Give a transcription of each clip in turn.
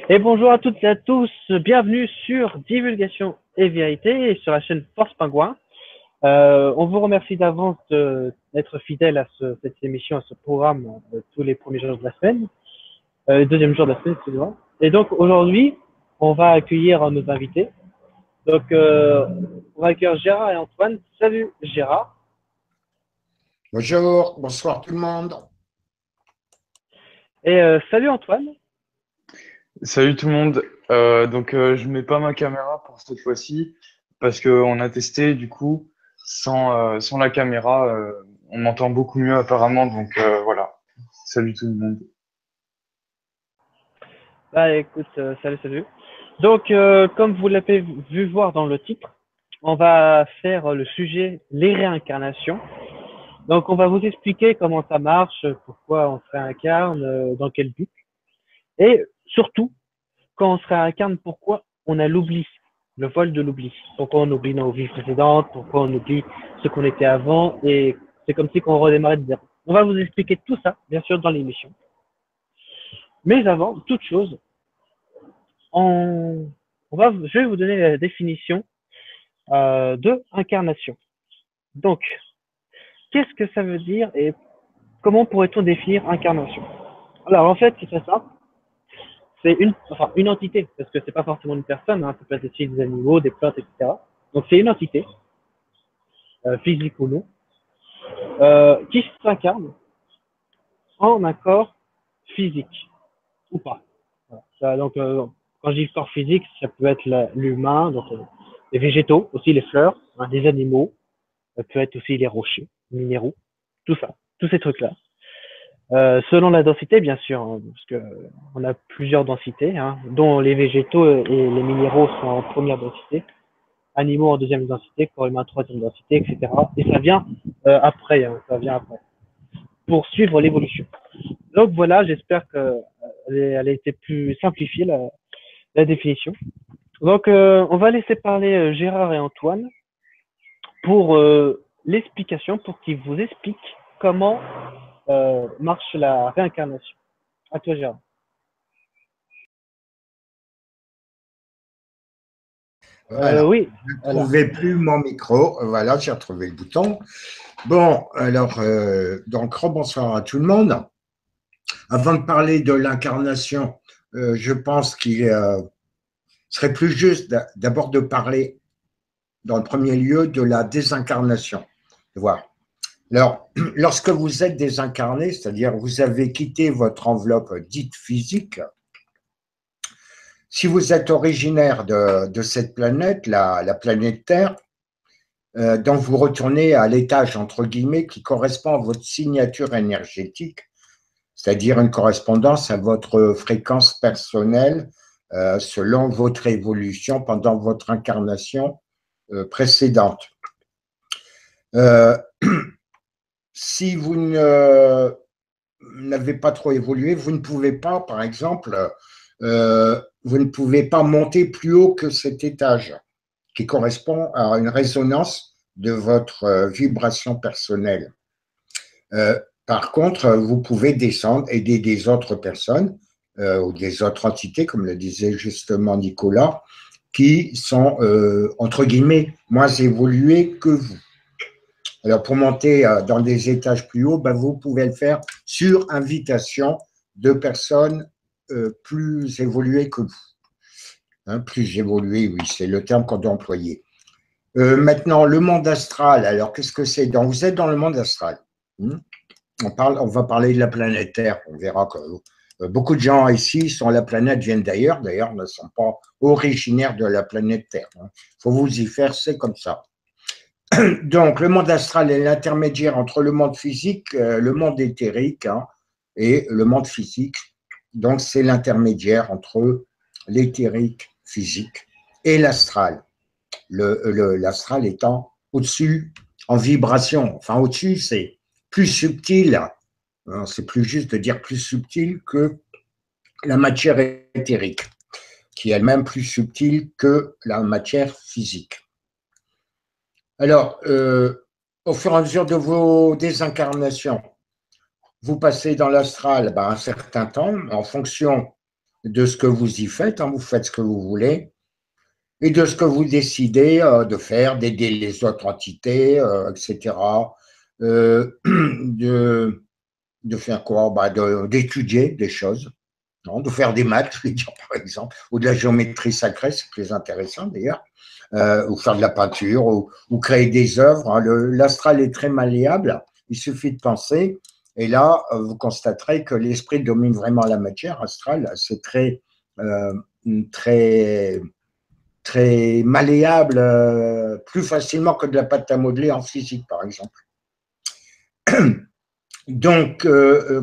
Et bonjour à toutes et à tous, bienvenue sur Divulgation et Vérité et sur la chaîne Force Pingouin. On vous remercie d'avance d'être fidèle à cette émission, à ce programme tous les premiers jours de la semaine, deuxième jour de la semaine, excusez-moi. Et donc aujourd'hui, on va accueillir nos invités. Donc on va accueillir Gérard et Antoine. Salut Gérard. Bonjour, bonsoir tout le monde. Et salut Antoine. Salut tout le monde. Je mets pas ma caméra pour cette fois-ci parce qu'on a testé du coup sans la caméra, on m'entend beaucoup mieux apparemment. Voilà. Salut tout le monde. Bah écoute, salut. Donc comme vous l'avez vu voir dans le titre, on va faire le sujet les réincarnations. Donc, on va vous expliquer comment ça marche, pourquoi on se réincarne, dans quel but. Et surtout, quand on se réincarne, pourquoi on a l'oubli, le vol de l'oubli. Pourquoi on oublie nos vies précédentes, pourquoi on oublie ce qu'on était avant, et c'est comme si on redémarrait de zéro. On va vous expliquer tout ça, bien sûr, dans l'émission. Mais avant toute chose, je vais vous donner la définition de incarnation. Donc, qu'est-ce que ça veut dire et comment pourrait-on définir incarnation? Alors, en fait, c'est très simple. C'est une entité, parce que c'est pas forcément une personne, hein, ça peut être aussi des animaux, des plantes, etc. Donc, c'est une entité, physique ou non, qui s'incarne en un corps physique ou pas. Voilà. Quand je dis corps physique, ça peut être l'humain, donc les végétaux, aussi les fleurs, hein, les animaux, ça peut être aussi les rochers, les minéraux, tout ça, tous ces trucs-là. Selon la densité, bien sûr, hein, parce que on a plusieurs densités, hein, dont les végétaux et les minéraux sont en première densité, animaux en deuxième densité, corps humain en troisième densité, etc. Et ça vient après, hein, ça vient après, pour suivre l'évolution. Donc voilà, j'espère qu'elle a été plus simplifiée, la définition. Donc on va laisser parler Gérard et Antoine pour l'explication, pour qu'ils vous expliquent comment marche la réincarnation. À toi, Gérard. Voilà, Oui, je ne voilà. trouvais plus mon micro. Voilà, j'ai retrouvé le bouton. Bon, alors, donc, rebonsoir à tout le monde. Avant de parler de l'incarnation, je pense qu'il serait plus juste d'abord de parler, dans le premier lieu, de la désincarnation. Voilà. Alors, lorsque vous êtes désincarné, c'est-à-dire vous avez quitté votre enveloppe dite physique, si vous êtes originaire de cette planète, la planète Terre, dont vous retournez à l'étage, entre guillemets, qui correspond à votre signature énergétique, c'est-à-dire une correspondance à votre fréquence personnelle selon votre évolution pendant votre incarnation précédente. Si vous n'avez pas trop évolué, vous ne pouvez pas, par exemple, vous ne pouvez pas monter plus haut que cet étage, qui correspond à une résonance de votre vibration personnelle. Par contre, vous pouvez descendre, aider des autres personnes ou des autres entités, comme le disait justement Nicolas, qui sont, entre guillemets, moins évoluées que vous. Alors, pour monter dans des étages plus hauts, ben, vous pouvez le faire sur invitation de personnes plus évoluées que vous. Hein, plus évoluées, oui, c'est le terme qu'on doit employer. Maintenant, le monde astral. Alors, qu'est-ce que c'est? Vous êtes dans le monde astral. On va parler de la planète Terre. On verra que beaucoup de gens ici sont la planète, viennent d'ailleurs, ne sont pas originaires de la planète Terre. Il faut vous y faire, c'est comme ça. Donc, le monde astral est l'intermédiaire entre le monde physique, le monde éthérique et le monde physique. Donc, c'est l'intermédiaire entre l'éthérique physique et l'astral. L'astral étant au-dessus en vibration. Enfin, au-dessus, c'est plus subtil. C'est plus juste de dire plus subtil que la matière éthérique, qui est elle-même plus subtile que la matière physique. Alors, au fur et à mesure de vos désincarnations, vous passez dans l'astral un certain temps en fonction de ce que vous y faites, hein, vous faites ce que vous voulez, et de ce que vous décidez de faire, d'aider les autres entités, etc. De faire quoi? Bah, d'étudier des choses, non, de faire des maths, je vais dire, par exemple, ou de la géométrie sacrée, c'est plus intéressant d'ailleurs, ou faire de la peinture, ou créer des œuvres. Hein. L'astral est très malléable, il suffit de penser, et là, vous constaterez que l'esprit domine vraiment la matière astrale, c'est euh, très, très malléable, plus facilement que de la pâte à modeler en physique, par exemple. Donc,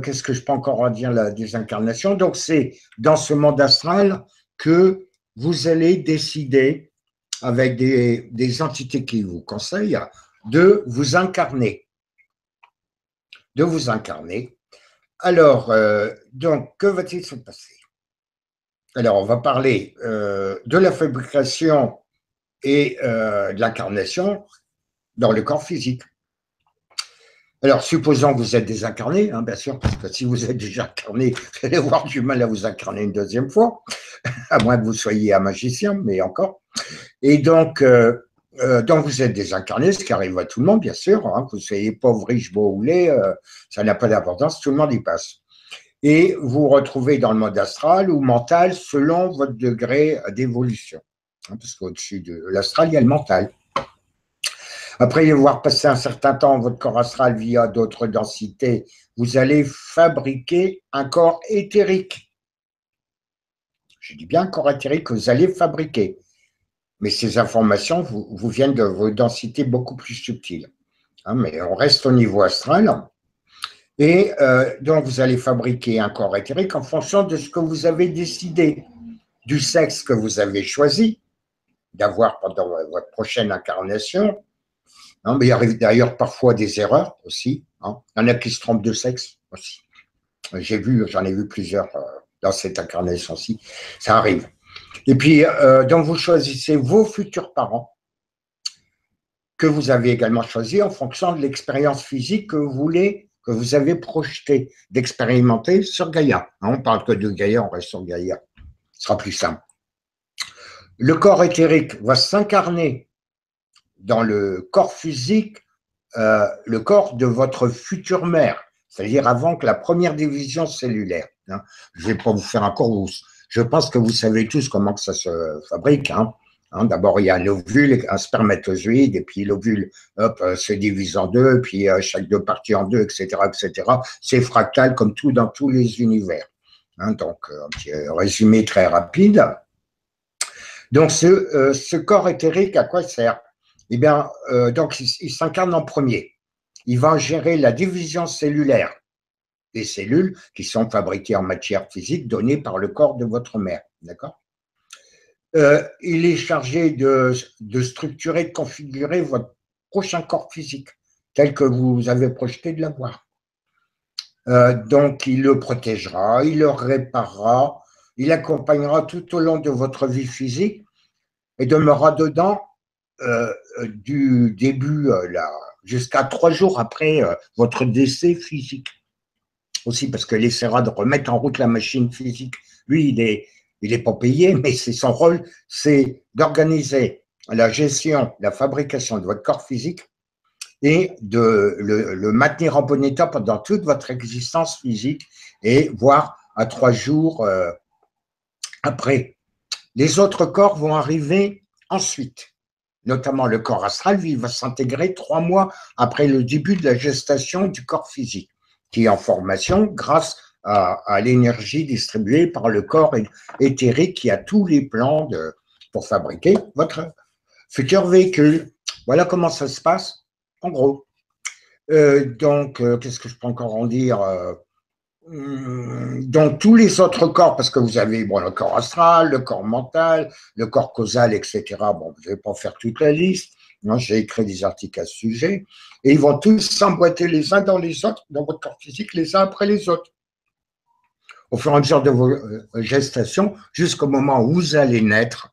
qu'est-ce que je peux encore dire la désincarnation? Donc, c'est dans ce monde astral que vous allez décider, avec des entités qui vous conseillent, de vous incarner. De vous incarner. Alors, donc, que va-t-il se passer? Alors, on va parler de la fabrication et de l'incarnation dans le corps physique. Alors, supposons que vous êtes désincarné, hein, bien sûr, parce que si vous êtes déjà incarné, vous allez avoir du mal à vous incarner une deuxième fois, à moins que vous soyez un magicien, mais encore. Et donc vous êtes désincarné, ce qui arrive à tout le monde, bien sûr, hein, que vous soyez pauvre, riche, beau ou laid, ça n'a pas d'importance, tout le monde y passe. Et vous vous retrouvez dans le mode astral ou mental selon votre degré d'évolution. Hein, parce qu'au-dessus de l'astral, il y a le mental. Après y avoir passé un certain temps votre corps astral via d'autres densités, vous allez fabriquer un corps éthérique. Je dis bien un corps éthérique que vous allez fabriquer. Mais ces informations vous viennent de vos densités beaucoup plus subtiles. Hein, mais on reste au niveau astral. Et donc, vous allez fabriquer un corps éthérique en fonction de ce que vous avez décidé, du sexe que vous avez choisi d'avoir pendant votre prochaine incarnation. Hein, mais il arrive d'ailleurs parfois des erreurs aussi. Hein. Il y en a qui se trompent de sexe aussi. J'en ai vu plusieurs dans cette incarnation-ci. Ça arrive. Et puis, donc, vous choisissez vos futurs parents que vous avez également choisi en fonction de l'expérience physique que vous avez projeté d'expérimenter sur Gaïa. On ne parle que de Gaïa, on reste sur Gaïa. Ce sera plus simple. Le corps éthérique va s'incarner dans le corps physique, le corps de votre future mère, c'est-à-dire avant que la première division cellulaire. Hein. Je ne vais pas vous faire un cours, je pense que vous savez tous comment que ça se fabrique. Hein. D'abord, il y a un ovule, un spermatozoïde, et puis l'ovule se divise en deux, puis chaque deux parties en deux, etc., etc. C'est fractal comme tout dans tous les univers. Hein, donc, un petit résumé très rapide. Donc, ce corps éthérique, à quoi il sert? Eh bien, donc, il s'incarne en premier. Il va gérer la division cellulaire des cellules qui sont fabriquées en matière physique donnée par le corps de votre mère. D'accord? Il est chargé de structurer, de configurer votre prochain corps physique tel que vous avez projeté de l'avoir. Donc, il le protégera, il le réparera, il accompagnera tout au long de votre vie physique et demeurera dedans du début jusqu'à 3 jours après votre décès physique. Aussi parce qu'il essaiera de remettre en route la machine physique. Lui, il est pas payé, mais c'est son rôle, c'est d'organiser la gestion, la fabrication de votre corps physique et de le maintenir en bon état pendant toute votre existence physique et voire à 3 jours après. Les autres corps vont arriver ensuite, notamment le corps astral, lui, il va s'intégrer 3 mois après le début de la gestation du corps physique, qui est en formation grâce à l'énergie distribuée par le corps éthérique qui a tous les plans pour fabriquer votre futur véhicule. Voilà comment ça se passe, en gros. Donc, qu'est-ce que je peux encore en dire dans tous les autres corps, parce que vous avez le corps astral, le corps mental, le corps causal, etc. Bon, je ne vais pas faire toute la liste. J'ai écrit des articles à ce sujet. Et ils vont tous s'emboîter les uns dans les autres, dans votre corps physique, les uns après les autres. Au fur et à mesure de vos gestations, jusqu'au moment où vous allez naître.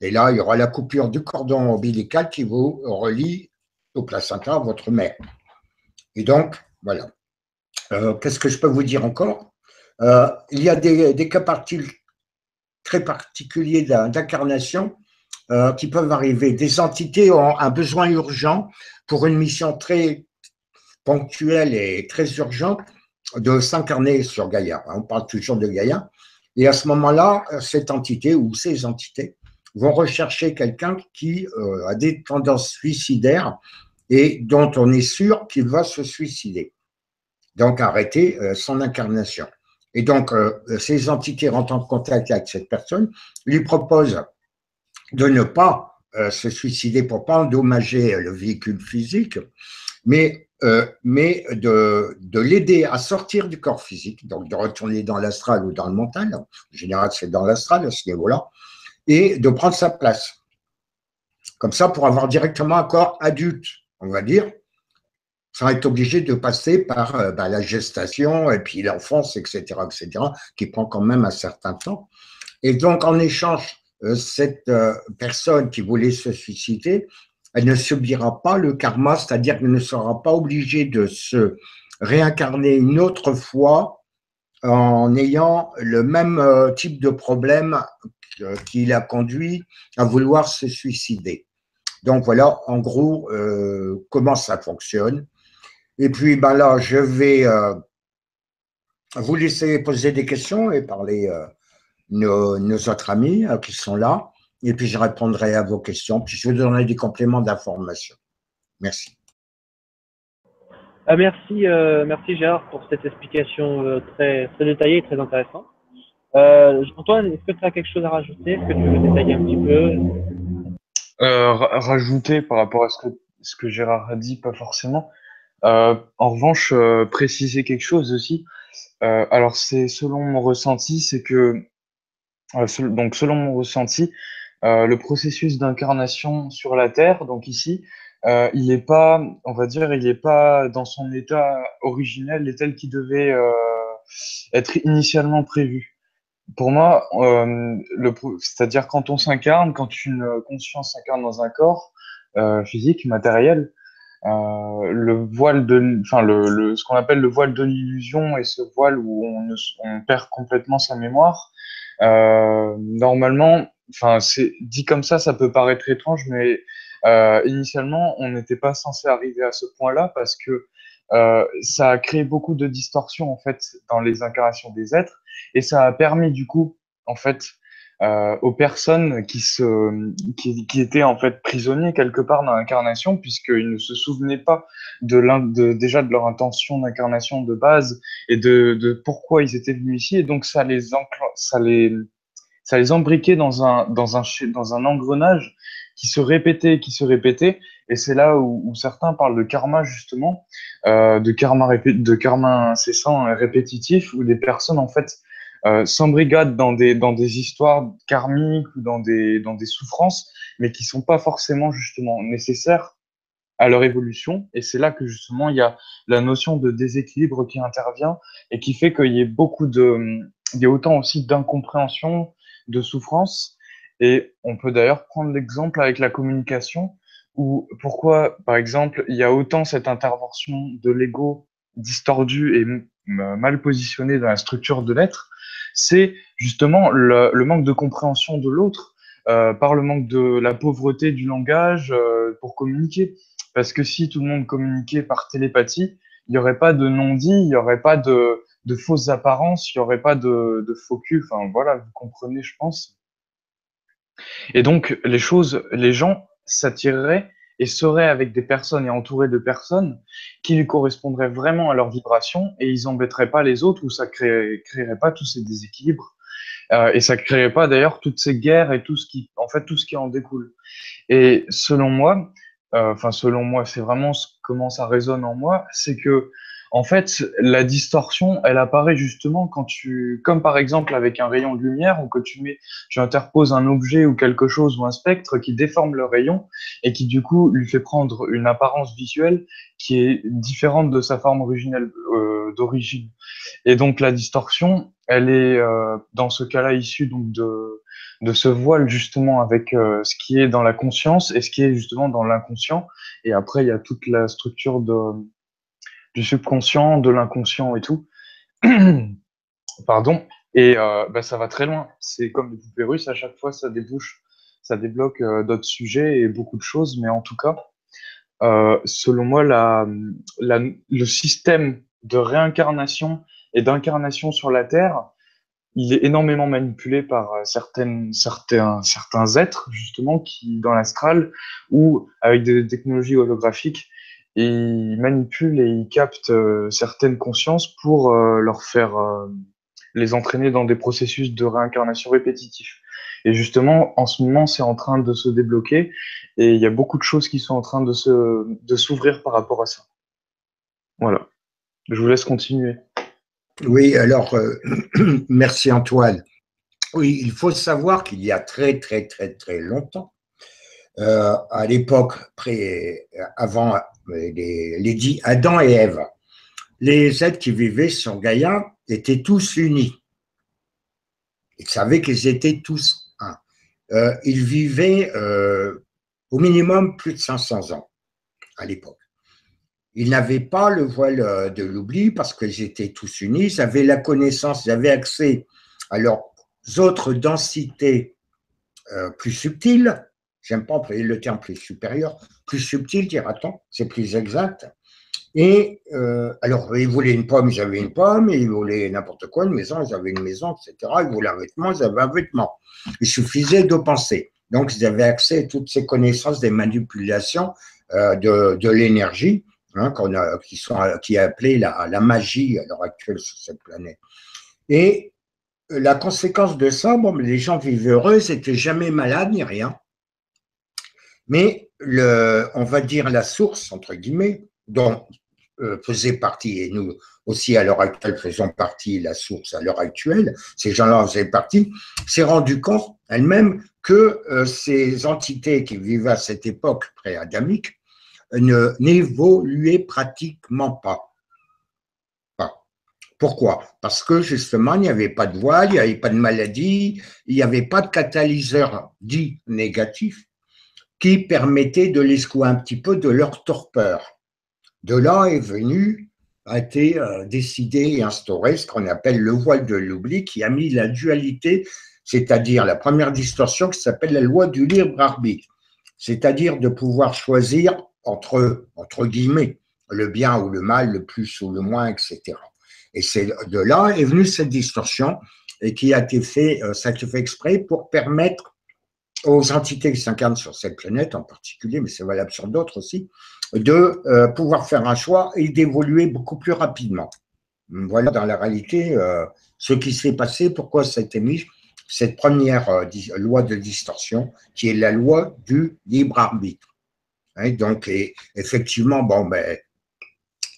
Et là, il y aura la coupure du cordon ombilical qui vous relie au placenta à votre mère. Et donc, voilà. Qu'est-ce que je peux vous dire encore? Il y a des cas très particulier d'incarnation qui peuvent arriver. Des entités ont un besoin urgent pour une mission très ponctuelle et très urgente de s'incarner sur Gaïa. On parle toujours de Gaïa. Et à ce moment-là, cette entité ou ces entités vont rechercher quelqu'un qui a des tendances suicidaires et dont on est sûr qu'il va se suicider. Donc, arrêter son incarnation. Et donc, ces entités rentrent en contact avec cette personne, lui proposent de ne pas se suicider pour ne pas endommager le véhicule physique, mais de l'aider à sortir du corps physique, donc de retourner dans l'astral ou dans le mental, en général c'est dans l'astral à ce niveau-là, et de prendre sa place. Comme ça, pour avoir directement un corps adulte, on va dire, sans être obligé de passer par la gestation et puis l'enfance, etc., qui prend quand même un certain temps. Et donc, en échange, cette personne qui voulait se suicider, elle ne subira pas le karma, c'est-à-dire qu'elle ne sera pas obligée de se réincarner une autre fois en ayant le même type de problème qui l'a conduit à vouloir se suicider. Donc voilà, en gros, comment ça fonctionne. Et puis ben là, je vais vous laisser poser des questions et parler nos autres amis qui sont là. Et puis je répondrai à vos questions, puis je vous donnerai des compléments d'information. Merci. Merci, merci Gérard pour cette explication très, très détaillée et très intéressante. Antoine, est-ce que tu as quelque chose à rajouter? Est-ce que tu veux détailler un petit peu? Rajouter par rapport à ce que Gérard a dit, pas forcément. En revanche, préciser quelque chose aussi. Alors, c'est selon mon ressenti, c'est que, donc selon mon ressenti, le processus d'incarnation sur la Terre, donc ici, il est pas, on va dire, il est pas dans son état originel et tel qu'il devait être initialement prévu. Pour moi, c'est-à-dire quand on s'incarne, quand une conscience s'incarne dans un corps physique, matériel, le voile de, enfin ce qu'on appelle le voile de l'illusion et ce voile où on perd complètement sa mémoire. Normalement, enfin c'est dit comme ça peut paraître étrange, mais initialement, on n'était pas censé arriver à ce point-là parce que ça a créé beaucoup de distorsions en fait dans les incarnations des êtres et ça a permis du coup en fait aux personnes qui étaient en fait prisonniers quelque part dans l'incarnation, puisqu'ils ne se souvenaient pas déjà de leur intention d'incarnation de base et de pourquoi ils étaient venus ici. Et donc, ça les embriquait dans un engrenage qui se répétait. Et c'est là où certains parlent de karma, justement, de karma incessant et répétitif, où des personnes, en fait, s'embrigadent dans des histoires karmiques ou dans des souffrances, mais qui sont pas forcément, justement, nécessaires à leur évolution. Et c'est là que, justement, il y a la notion de déséquilibre qui intervient et qui fait qu'il y ait il y a autant aussi d'incompréhension, de souffrance. Et on peut d'ailleurs prendre l'exemple avec la communication, où pourquoi, par exemple, il y a autant cette intervention de l'ego distordu et mal positionné dans la structure de l'être, c'est justement le manque de compréhension de l'autre par le manque de la pauvreté du langage pour communiquer. Parce que si tout le monde communiquait par télépathie, il n'y aurait pas de non-dit, il n'y aurait pas de fausses apparences, il n'y aurait pas de faux cul. Enfin, voilà, vous comprenez, je pense. Et donc, les gens s'attireraient et seraient avec des personnes et entourés de personnes qui lui correspondraient vraiment à leur vibration et ils embêteraient pas les autres ou ça créerait pas tous ces déséquilibres. Et ça créerait pas d'ailleurs toutes ces guerres et tout ce qui en découle. Et selon moi, c'est vraiment comment ça résonne en moi, c'est que, en fait, la distorsion, elle apparaît justement comme par exemple avec un rayon de lumière, où que tu interposes un objet ou quelque chose ou un spectre qui déforme le rayon et qui du coup lui fait prendre une apparence visuelle qui est différente de sa forme originelle, d'origine. Et donc la distorsion, elle est dans ce cas-là issue donc de ce voile justement avec ce qui est dans la conscience et ce qui est justement dans l'inconscient. Et après, il y a toute la structure du subconscient, de l'inconscient et tout. Pardon. Et bah, ça va très loin. C'est comme les poupées russes, à chaque fois, ça débloque d'autres sujets et beaucoup de choses. Mais en tout cas, selon moi, le système de réincarnation et d'incarnation sur la Terre, il est énormément manipulé par certains êtres, justement, qui, dans l'astral, ou avec des technologies holographiques, ils manipulent et ils captent certaines consciences pour leur faire les entraîner dans des processus de réincarnation répétitifs. Et justement, en ce moment, c'est en train de se débloquer et il y a beaucoup de choses qui sont en train de s'ouvrir par rapport à ça. Voilà. Je vous laisse continuer. Oui, alors, merci Antoine. Oui, il faut savoir qu'il y a très, très, très, très longtemps, à l'époque, avant les dits Adam et Ève, les êtres qui vivaient sur Gaïa étaient tous unis. Ils savaient qu'ils étaient tous un. Ils vivaient au minimum plus de 500 ans à l'époque. Ils n'avaient pas le voile de l'oubli parce qu'ils étaient tous unis, ils avaient la connaissance, ils avaient accès à leurs autres densités plus subtiles. J'aime pas employer le terme plus supérieur, plus subtil, dira-t-on, c'est plus exact. Et alors, ils voulaient une pomme, ils avaient une pomme, ils voulaient n'importe quoi, une maison, ils avaient une maison, etc. Ils voulaient un vêtement, ils avaient un vêtement. Il suffisait de penser. Donc, ils avaient accès à toutes ces connaissances des manipulations de l'énergie, hein, qui est appelée la magie à l'heure actuelle sur cette planète. Et la conséquence de ça, bon, les gens vivaient heureux, ils n'étaient jamais malades ni rien. Mais on va dire la source, entre guillemets, dont faisait partie, et nous aussi à l'heure actuelle faisons partie, la source à l'heure actuelle, ces gens-là en faisaient partie, s'est rendu compte elle-même que ces entités qui vivaient à cette époque pré-adamique n'évoluaient pratiquement pas. Pourquoi? Parce que justement, il n'y avait pas de voile, il n'y avait pas de maladie, il n'y avait pas de catalyseur dit négatif qui permettait de les secouer un petit peu de leur torpeur. De là est venu, a été décidé et instauré ce qu'on appelle le voile de l'oubli, qui a mis la dualité, c'est-à-dire la première distorsion qui s'appelle la loi du libre arbitre, c'est-à-dire de pouvoir choisir entre guillemets, le bien ou le mal, le plus ou le moins, etc. Et c'est de là est venue cette distorsion et qui a été fait, ça a été fait exprès pour permettre aux entités qui s'incarnent sur cette planète en particulier, mais c'est valable sur d'autres aussi, de pouvoir faire un choix et d'évoluer beaucoup plus rapidement. Voilà dans la réalité ce qui s'est passé, pourquoi ça a été mis, cette première loi de distorsion, qui est la loi du libre arbitre. Hein, donc, effectivement, bon, ben,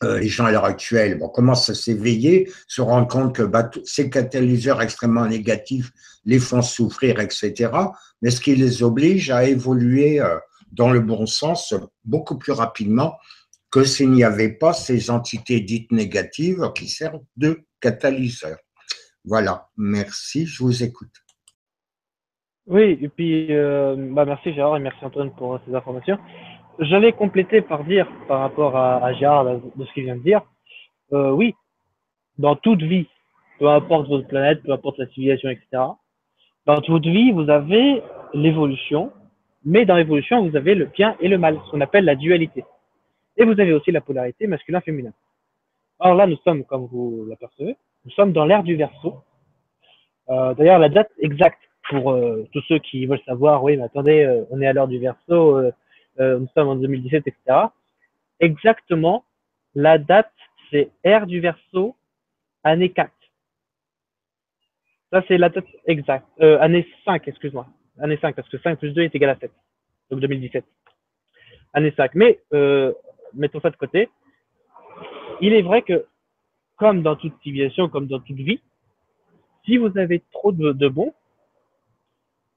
les gens à l'heure actuelle commencent à s'éveiller, se rendre compte que ces catalyseurs extrêmement négatifs les font souffrir, etc. Mais ce qui les oblige à évoluer dans le bon sens beaucoup plus rapidement que s'il n'y avait pas ces entités dites négatives qui servent de catalyseurs. Voilà, merci, je vous écoute. Oui, et puis merci Gérard et merci Antoine pour ces informations. J'allais compléter par dire, par rapport à Gérard, de ce qu'il vient de dire, oui, dans toute vie, peu importe votre planète, peu importe la civilisation, etc., dans toute vie, vous avez l'évolution, mais dans l'évolution, vous avez le bien et le mal, ce qu'on appelle la dualité. Et vous avez aussi la polarité masculin-féminin. Alors là, nous sommes, comme vous l'apercevez, nous sommes dans l'ère du Verseau. D'ailleurs, la date exacte pour tous ceux qui veulent savoir, oui, mais attendez, on est à l'heure du Verseau, nous sommes en 2017, etc. Exactement, la date, c'est ère du Verseau, année 4. Ça, c'est la date exacte. Année 5, excuse-moi. Année 5, parce que 5 plus 2 est égal à 7. Donc 2017. Année 5. Mais mettons ça de côté. Il est vrai que, comme dans toute civilisation, comme dans toute vie, si vous avez trop de bons,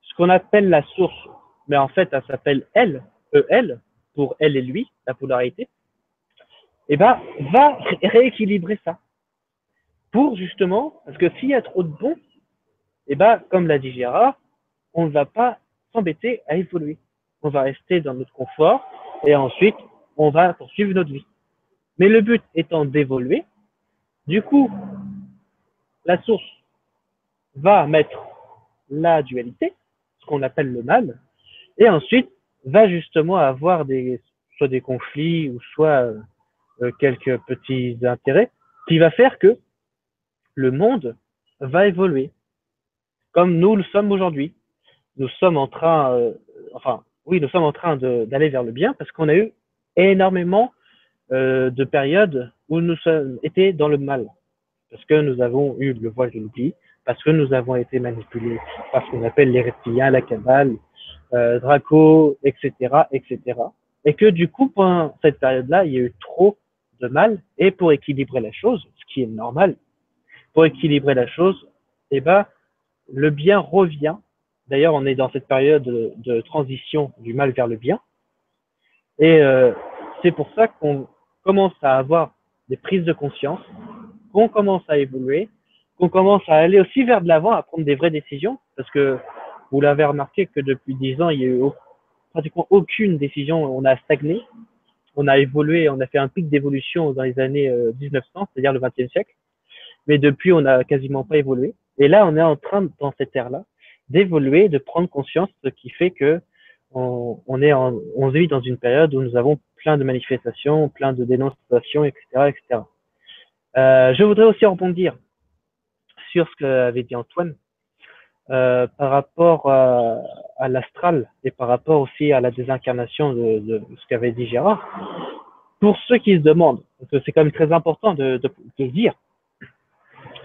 ce qu'on appelle la source, mais en fait, elle s'appelle elle, EL, pour elle et lui, la polarité, et ben, va rééquilibrer ça. Pour justement, parce que s'il y a trop de bons, et ben, comme l'a dit Gérard, on ne va pas s'embêter à évoluer. On va rester dans notre confort et ensuite, on va poursuivre notre vie. Mais le but étant d'évoluer, du coup, la source va mettre la dualité, ce qu'on appelle le mal, et ensuite va justement avoir soit des conflits ou soit quelques petits intérêts, qui va faire que le monde va évoluer, comme nous le sommes aujourd'hui. Nous sommes en train, oui, nous sommes en train d'aller vers le bien parce qu'on a eu énormément de périodes où nous sommes été dans le mal, parce que nous avons eu le voile de l'oubli, parce que nous avons été manipulés par ce qu'on appelle les reptiliens, la cabale, Draco, etc., etc. Et que du coup, pendant cette période-là, il y a eu trop de mal, et pour équilibrer la chose, ce qui est normal, pour équilibrer la chose, eh ben, le bien revient. D'ailleurs, on est dans cette période de transition du mal vers le bien. Et c'est pour ça qu'on commence à avoir des prises de conscience, qu'on commence à évoluer, qu'on commence à aller aussi vers de l'avant, à prendre des vraies décisions. Parce que vous l'avez remarqué que depuis 10 ans, il y a eu pratiquement aucune décision. On a stagné, on a évolué, on a fait un pic d'évolution dans les années 1900, c'est-à-dire le XXe siècle. Mais depuis, on n'a quasiment pas évolué. Et là, on est en train, dans cette ère-là, d'évoluer, de prendre conscience, ce qui fait que on vit dans une période où nous avons plein de manifestations, plein de dénonciations, etc., etc. Je voudrais aussi rebondir sur ce qu'avait dit Antoine par rapport à l'astral et par rapport aussi à la désincarnation de ce qu'avait dit Gérard. Pour ceux qui se demandent, parce que c'est quand même très important de le dire,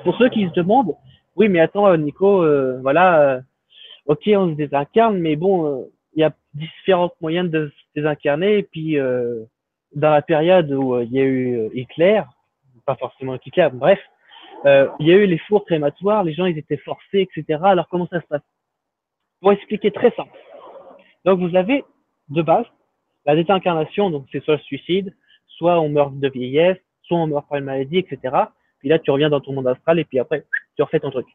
pour ceux qui se demandent, oui, mais attends, Nico, voilà, ok, on se désincarne, mais bon, il y a différents moyens de se désincarner. Et puis, dans la période où il y a eu Hitler, pas forcément Hitler, bref, il y a eu les fours crématoires, les gens ils étaient forcés, etc. Alors comment ça se passe? Pour expliquer très simple. Donc vous avez de base la désincarnation, donc c'est soit le suicide, soit on meurt de vieillesse, soit on meurt par une maladie, etc. Puis là tu reviens dans ton monde astral et puis après tu refais ton truc.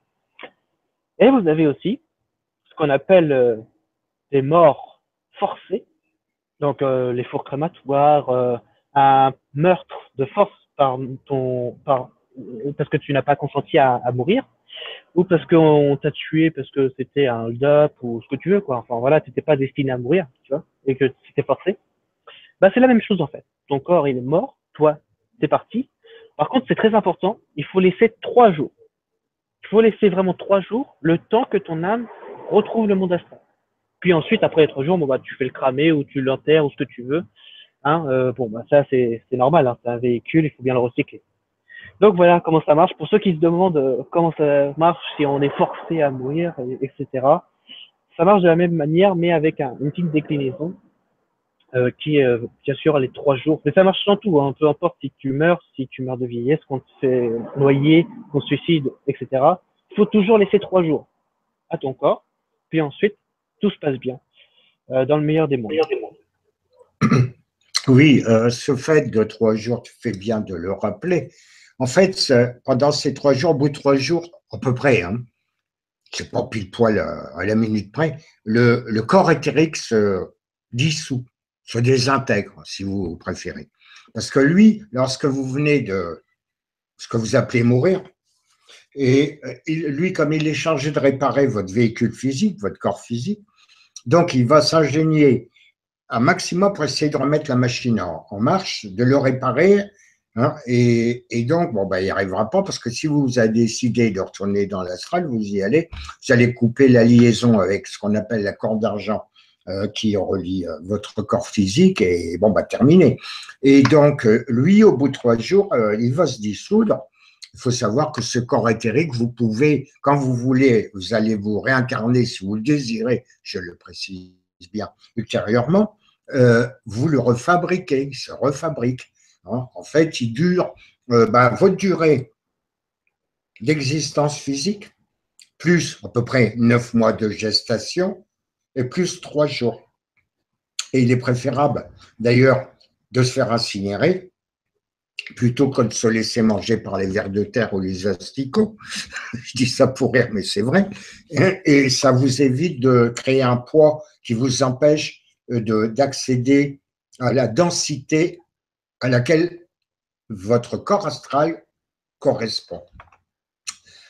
Et vous avez aussi ce qu'on appelle des morts forcées, donc les fours crématoires, un meurtre de force parce que tu n'as pas consenti à mourir, ou parce qu'on t'a tué parce que c'était un hold-up ou ce que tu veux, quoi. Enfin voilà, tu n'étais pas destiné à mourir, tu vois, et que c'était forcé. Bah c'est la même chose en fait. Ton corps il est mort, toi t'es parti. Par contre c'est très important, il faut laisser 3 jours. Il faut laisser vraiment 3 jours, le temps que ton âme retrouve le monde astral. Puis ensuite, après les 3 jours, bon, bah, tu fais le cramer ou tu l'enterres ou ce que tu veux. Hein, bon, bah, ça, c'est normal. Hein, c'est un véhicule, il faut bien le recycler. Donc voilà comment ça marche. Pour ceux qui se demandent comment ça marche, si on est forcé à mourir, etc. Ça marche de la même manière, mais avec une petite déclinaison qui est bien sûr les 3 jours. Mais ça marche sans tout. Hein, peu importe si tu meurs de vieillesse, qu'on te fait noyer, qu'on se suicide, etc. Il faut toujours laisser 3 jours à ton corps. Puis ensuite, tout se passe bien. Dans le meilleur des mondes. Oui, ce fait de 3 jours, tu fais bien de le rappeler. En fait, pendant ces 3 jours, au bout de 3 jours, à peu près, hein, c'est pas pile poil à la minute près, le corps éthérique se dissout, se désintègre, si vous préférez. Parce que lui, lorsque vous venez de ce que vous appelez mourir, et lui, comme il est chargé de réparer votre véhicule physique, votre corps physique, donc il va s'ingénier un maximum pour essayer de remettre la machine en marche, de le réparer. Hein, et donc, bon, ben, il n'y arrivera pas parce que si vous avez décidé de retourner dans l'astral, vous y allez, vous allez couper la liaison avec ce qu'on appelle la corde d'argent qui relie votre corps physique et bon, bah, terminé. Et donc, lui, au bout de 3 jours, il va se dissoudre. Il faut savoir que ce corps éthérique, vous pouvez, quand vous voulez, vous allez vous réincarner si vous le désirez, je le précise bien, ultérieurement, vous le refabriquez, il se refabrique. Hein. En fait, il dure votre durée d'existence physique, plus à peu près 9 mois de gestation, et plus 3 jours. Et il est préférable, d'ailleurs, de se faire incinérer plutôt que de se laisser manger par les vers de terre ou les asticots. Je dis ça pour rire, mais c'est vrai. Et ça vous évite de créer un poids qui vous empêche d'accéder à la densité à laquelle votre corps astral correspond.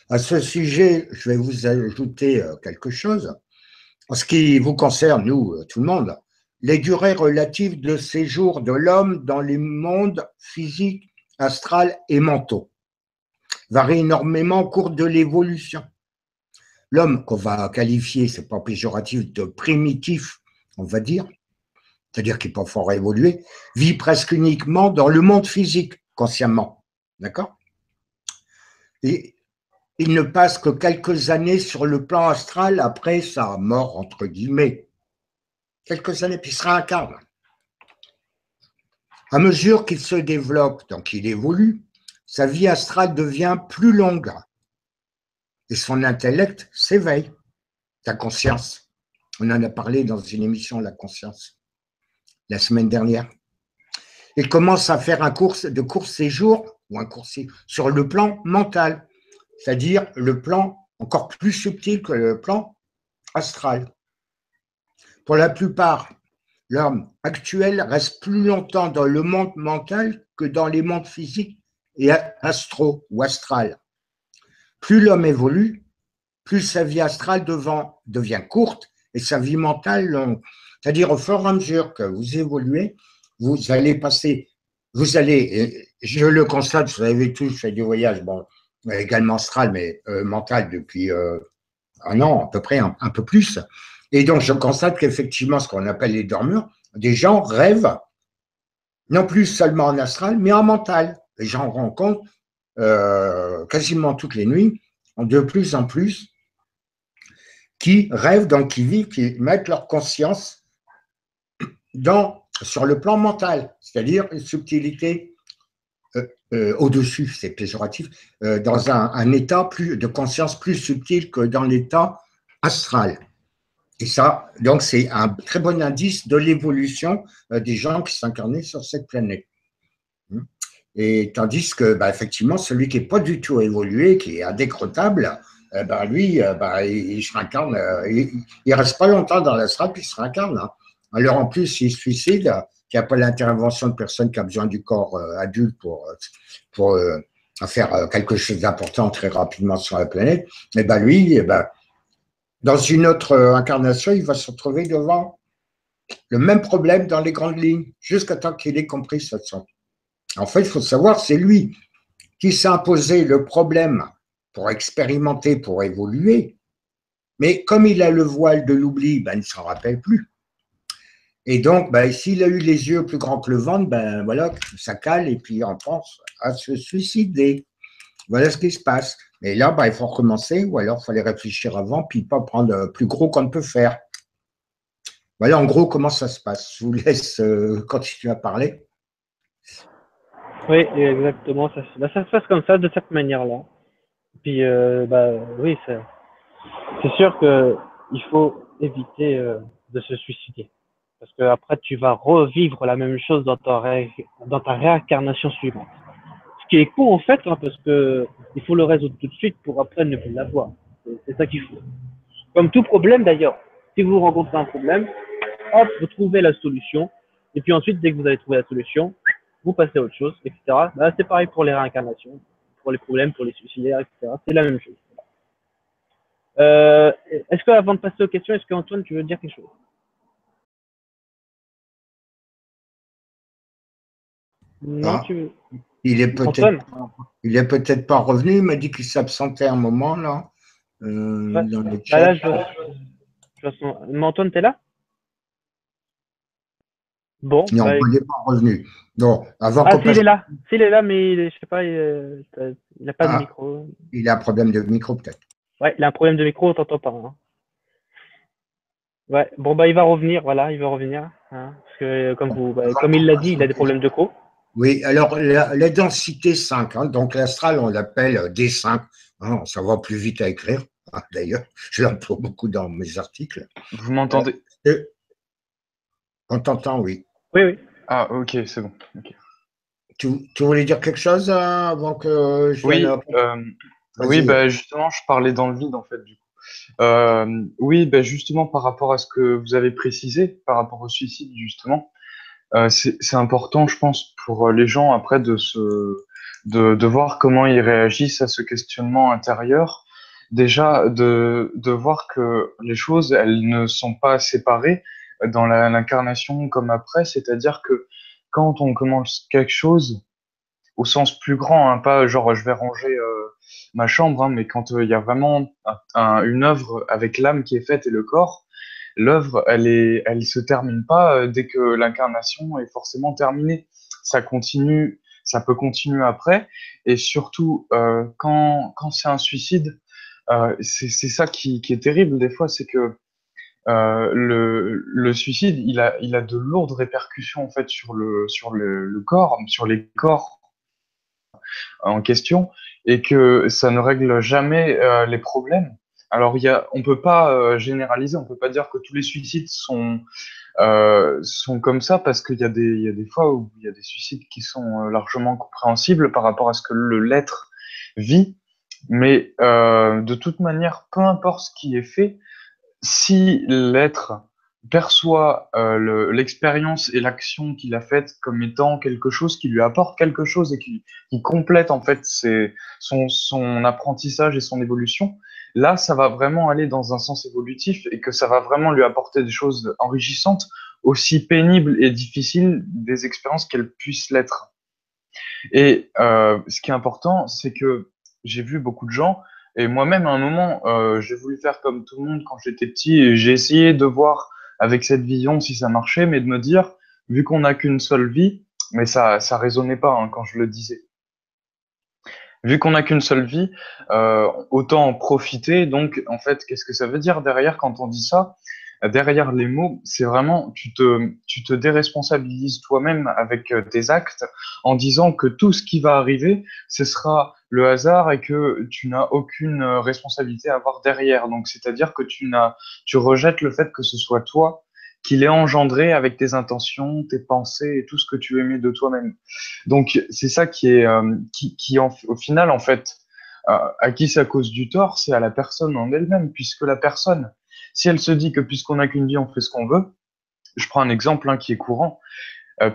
À ce sujet, je vais vous ajouter quelque chose. En ce qui vous concerne, nous, tout le monde, les durées relatives de séjour de l'homme dans les mondes physiques, astral et mentaux varient énormément au cours de l'évolution. L'homme qu'on va qualifier, c'est pas péjoratif, de primitif, on va dire, c'est-à-dire qu'il peut pas fort évoluer, vit presque uniquement dans le monde physique, consciemment. D'accord? Et il ne passe que quelques années sur le plan astral après sa mort, entre guillemets. Quelques années, puis il se réincarne. À mesure qu'il se développe, donc il évolue, sa vie astrale devient plus longue et son intellect s'éveille, sa conscience. On en a parlé dans une émission, La conscience, la semaine dernière. Il commence à faire un court séjour ou un court séjour sur le plan mental, c'est-à-dire le plan encore plus subtil que le plan astral. Pour la plupart, l'homme actuel reste plus longtemps dans le monde mental que dans les mondes physiques et astro ou astral. Plus l'homme évolue, plus sa vie astrale devient courte et sa vie mentale longue. C'est-à-dire au fur et à mesure que vous évoluez, vous allez, je le constate, vous avez tous fait du voyage, bon, également astral, mais mental depuis un an à peu près, un peu plus. Et donc je constate qu'effectivement, ce qu'on appelle les dormeurs, des gens rêvent non plus seulement en astral, mais en mental. Les gens rencontrent quasiment toutes les nuits, de plus en plus, qui rêvent, donc qui vivent, qui mettent leur conscience sur le plan mental, c'est-à-dire une subtilité au-dessus, c'est péjoratif, dans un état de conscience plus subtil que dans l'état astral. Et ça, donc, c'est un très bon indice de l'évolution des gens qui s'incarnaient sur cette planète. Et tandis que, effectivement, celui qui n'est pas du tout évolué, qui est indécrottable, lui, il se réincarne, il ne reste pas longtemps dans l'astral, puis il se réincarne. Hein. Alors, en plus, il se suicide, qu'il n'y a pas l'intervention de personne qui a besoin du corps adulte pour faire quelque chose d'important très rapidement sur la planète, et lui, dans une autre incarnation, il va se retrouver devant le même problème dans les grandes lignes, jusqu'à temps qu'il ait compris ça. En fait, il faut savoir, c'est lui qui s'est imposé le problème pour expérimenter, pour évoluer, mais comme il a le voile de l'oubli, il ne s'en rappelle plus. Et donc, s'il a eu les yeux plus grands que le ventre, voilà, ça cale et puis on pense à se suicider. Voilà ce qui se passe. Et là, il faut recommencer, ou alors il fallait réfléchir avant, puis pas prendre plus gros qu'on ne peut faire. Voilà en gros comment ça se passe. Je vous laisse continuer à parler. Oui, exactement. Ça se passe comme ça, de cette manière-là. Puis, oui, c'est sûr qu'il faut éviter de se suicider. Parce que après, tu vas revivre la même chose dans ta réincarnation suivante. Ce qui est con, en fait, hein, parce que il faut le résoudre tout de suite pour après ne plus l'avoir. C'est ça qu'il faut. Comme tout problème, d'ailleurs. Si vous rencontrez un problème, hop, vous trouvez la solution. Et puis ensuite, dès que vous avez trouvé la solution, vous passez à autre chose, etc. C'est pareil pour les réincarnations, pour les problèmes, pour les suicidaires, etc. C'est la même chose. Est-ce que, avant de passer aux questions, est-ce qu'Antoine, tu veux dire quelque chose? Non, tu veux. Il est peut-être pas revenu. Il m'a dit qu'il s'absentait un moment là. Dans le chat. Là, mais Antoine, t'es là? Bon. Non, il n'est pas revenu. Donc, il est là. S'il est là, mais je sais pas, il n'a pas de micro. Il a un problème de micro peut-être. Ouais, il a un problème de micro, on t'entend pas. Hein. Ouais, bon il va revenir, voilà, il va revenir. Hein, parce que comme il l'a dit, il a des problèmes de co. Oui, alors la densité 5, hein, donc l'astral, on l'appelle D5, hein, ça va plus vite à écrire, hein, d'ailleurs, je l'emploie beaucoup dans mes articles. Vous m'entendez? On t'entend, oui. Oui, oui. Ah, ok, c'est bon. Okay. Tu voulais dire quelque chose avant que je vienne? Oui, justement, je parlais dans le vide, en fait, du coup. Oui, justement, par rapport à ce que vous avez précisé, par rapport au suicide, justement, c'est important, je pense, pour les gens après de de voir comment ils réagissent à ce questionnement intérieur. Déjà, de voir que les choses, elles ne sont pas séparées dans l'incarnation comme après, c'est-à-dire que quand on commence quelque chose, au sens plus grand, hein, pas genre je vais ranger ma chambre, hein, mais quand il y a vraiment une œuvre avec l'âme qui est faite et le corps, l'œuvre, elle se termine pas dès que l'incarnation est forcément terminée. Ça continue, ça peut continuer après, et surtout quand c'est un suicide, c'est ça qui est terrible des fois, c'est que le suicide, il a de lourdes répercussions en fait le corps, sur les corps en question et que ça ne règle jamais les problèmes. Alors, on peut pas généraliser, on peut pas dire que tous les suicides sont comme ça parce qu'il y a des fois où il y a des suicides qui sont largement compréhensibles par rapport à ce que l'être vit. Mais de toute manière, peu importe ce qui est fait, si l'être perçoit l'expérience et l'action qu'il a faite comme étant quelque chose qui lui apporte quelque chose et qui complète en fait son apprentissage et son évolution, là, ça va vraiment aller dans un sens évolutif et que ça va vraiment lui apporter des choses enrichissantes, aussi pénibles et difficiles des expériences qu'elles puissent l'être. Et ce qui est important, c'est que j'ai vu beaucoup de gens, et moi-même à un moment, j'ai voulu faire comme tout le monde quand j'étais petit, et j'ai essayé de voir avec cette vision si ça marchait, mais de me dire, vu qu'on n'a qu'une seule vie, mais ça résonnait pas hein, quand je le disais. Vu qu'on n'a qu'une seule vie, autant en profiter. Donc, en fait, qu'est-ce que ça veut dire derrière quand on dit ça? Derrière les mots, c'est vraiment, tu te déresponsabilises toi-même avec tes actes en disant que tout ce qui va arriver, ce sera le hasard et que tu n'as aucune responsabilité à avoir derrière. Donc, c'est-à-dire que tu rejettes le fait que ce soit toi qui l'ait engendré avec tes intentions, tes pensées et tout ce que tu aimais de toi-même. Donc, c'est ça qui est, au final, en fait, à qui ça cause du tort, c'est à la personne en elle-même, puisque la personne, si elle se dit que puisqu'on n'a qu'une vie, on fait ce qu'on veut, je prends un exemple hein, qui est courant,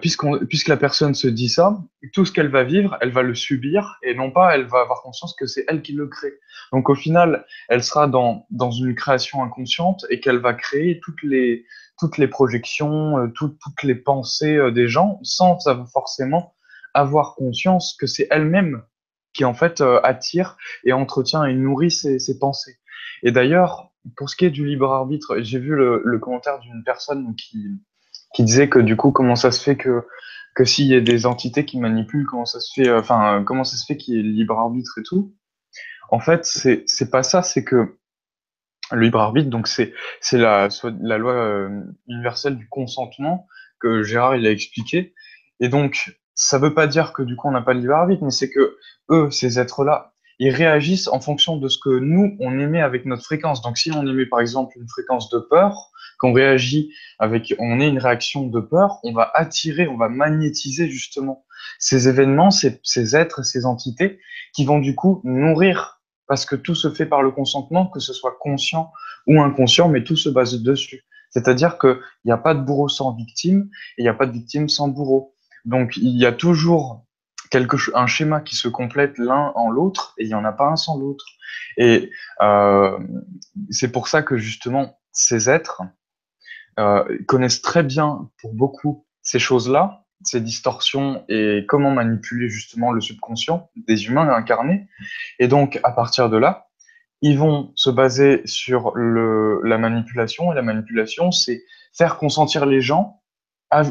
puisque la personne se dit ça, tout ce qu'elle va vivre, elle va le subir et non pas elle va avoir conscience que c'est elle qui le crée. Donc au final, elle sera dans une création inconsciente et qu'elle va créer toutes les projections, toutes les pensées des gens sans forcément avoir conscience que c'est elle-même qui en fait attire et entretient et nourrit ses pensées. Et d'ailleurs, pour ce qui est du libre arbitre, j'ai vu le commentaire d'une personne qui disait que du coup, comment ça se fait que s'il y a des entités qui manipulent, comment ça se fait, comment ça se fait qu'il y ait le libre arbitre et tout. En fait, c'est pas ça, c'est que le libre arbitre, donc c'est la loi universelle du consentement que Gérard il a expliqué. Et donc, ça veut pas dire que du coup on n'a pas de libre arbitre, mais c'est que eux, ces êtres-là, ils réagissent en fonction de ce que nous on émet avec notre fréquence. Donc, si on émet par exemple une fréquence de peur, qu'on réagit avec, on ait une réaction de peur, on va attirer, on va magnétiser justement ces événements, ces êtres, ces entités qui vont du coup nourrir parce que tout se fait par le consentement, que ce soit conscient ou inconscient, mais tout se base dessus. C'est-à-dire qu'il n'y a pas de bourreau sans victime et il n'y a pas de victime sans bourreau. Donc il y a toujours un schéma qui se complète l'un en l'autre et il n'y en a pas un sans l'autre. Et euh, c'est pour ça que justement ces êtres connaissent très bien pour beaucoup ces choses-là, ces distorsions et comment manipuler justement le subconscient des humains incarnés. Et donc à partir de là, ils vont se baser sur la manipulation. Et la manipulation, c'est faire consentir les gens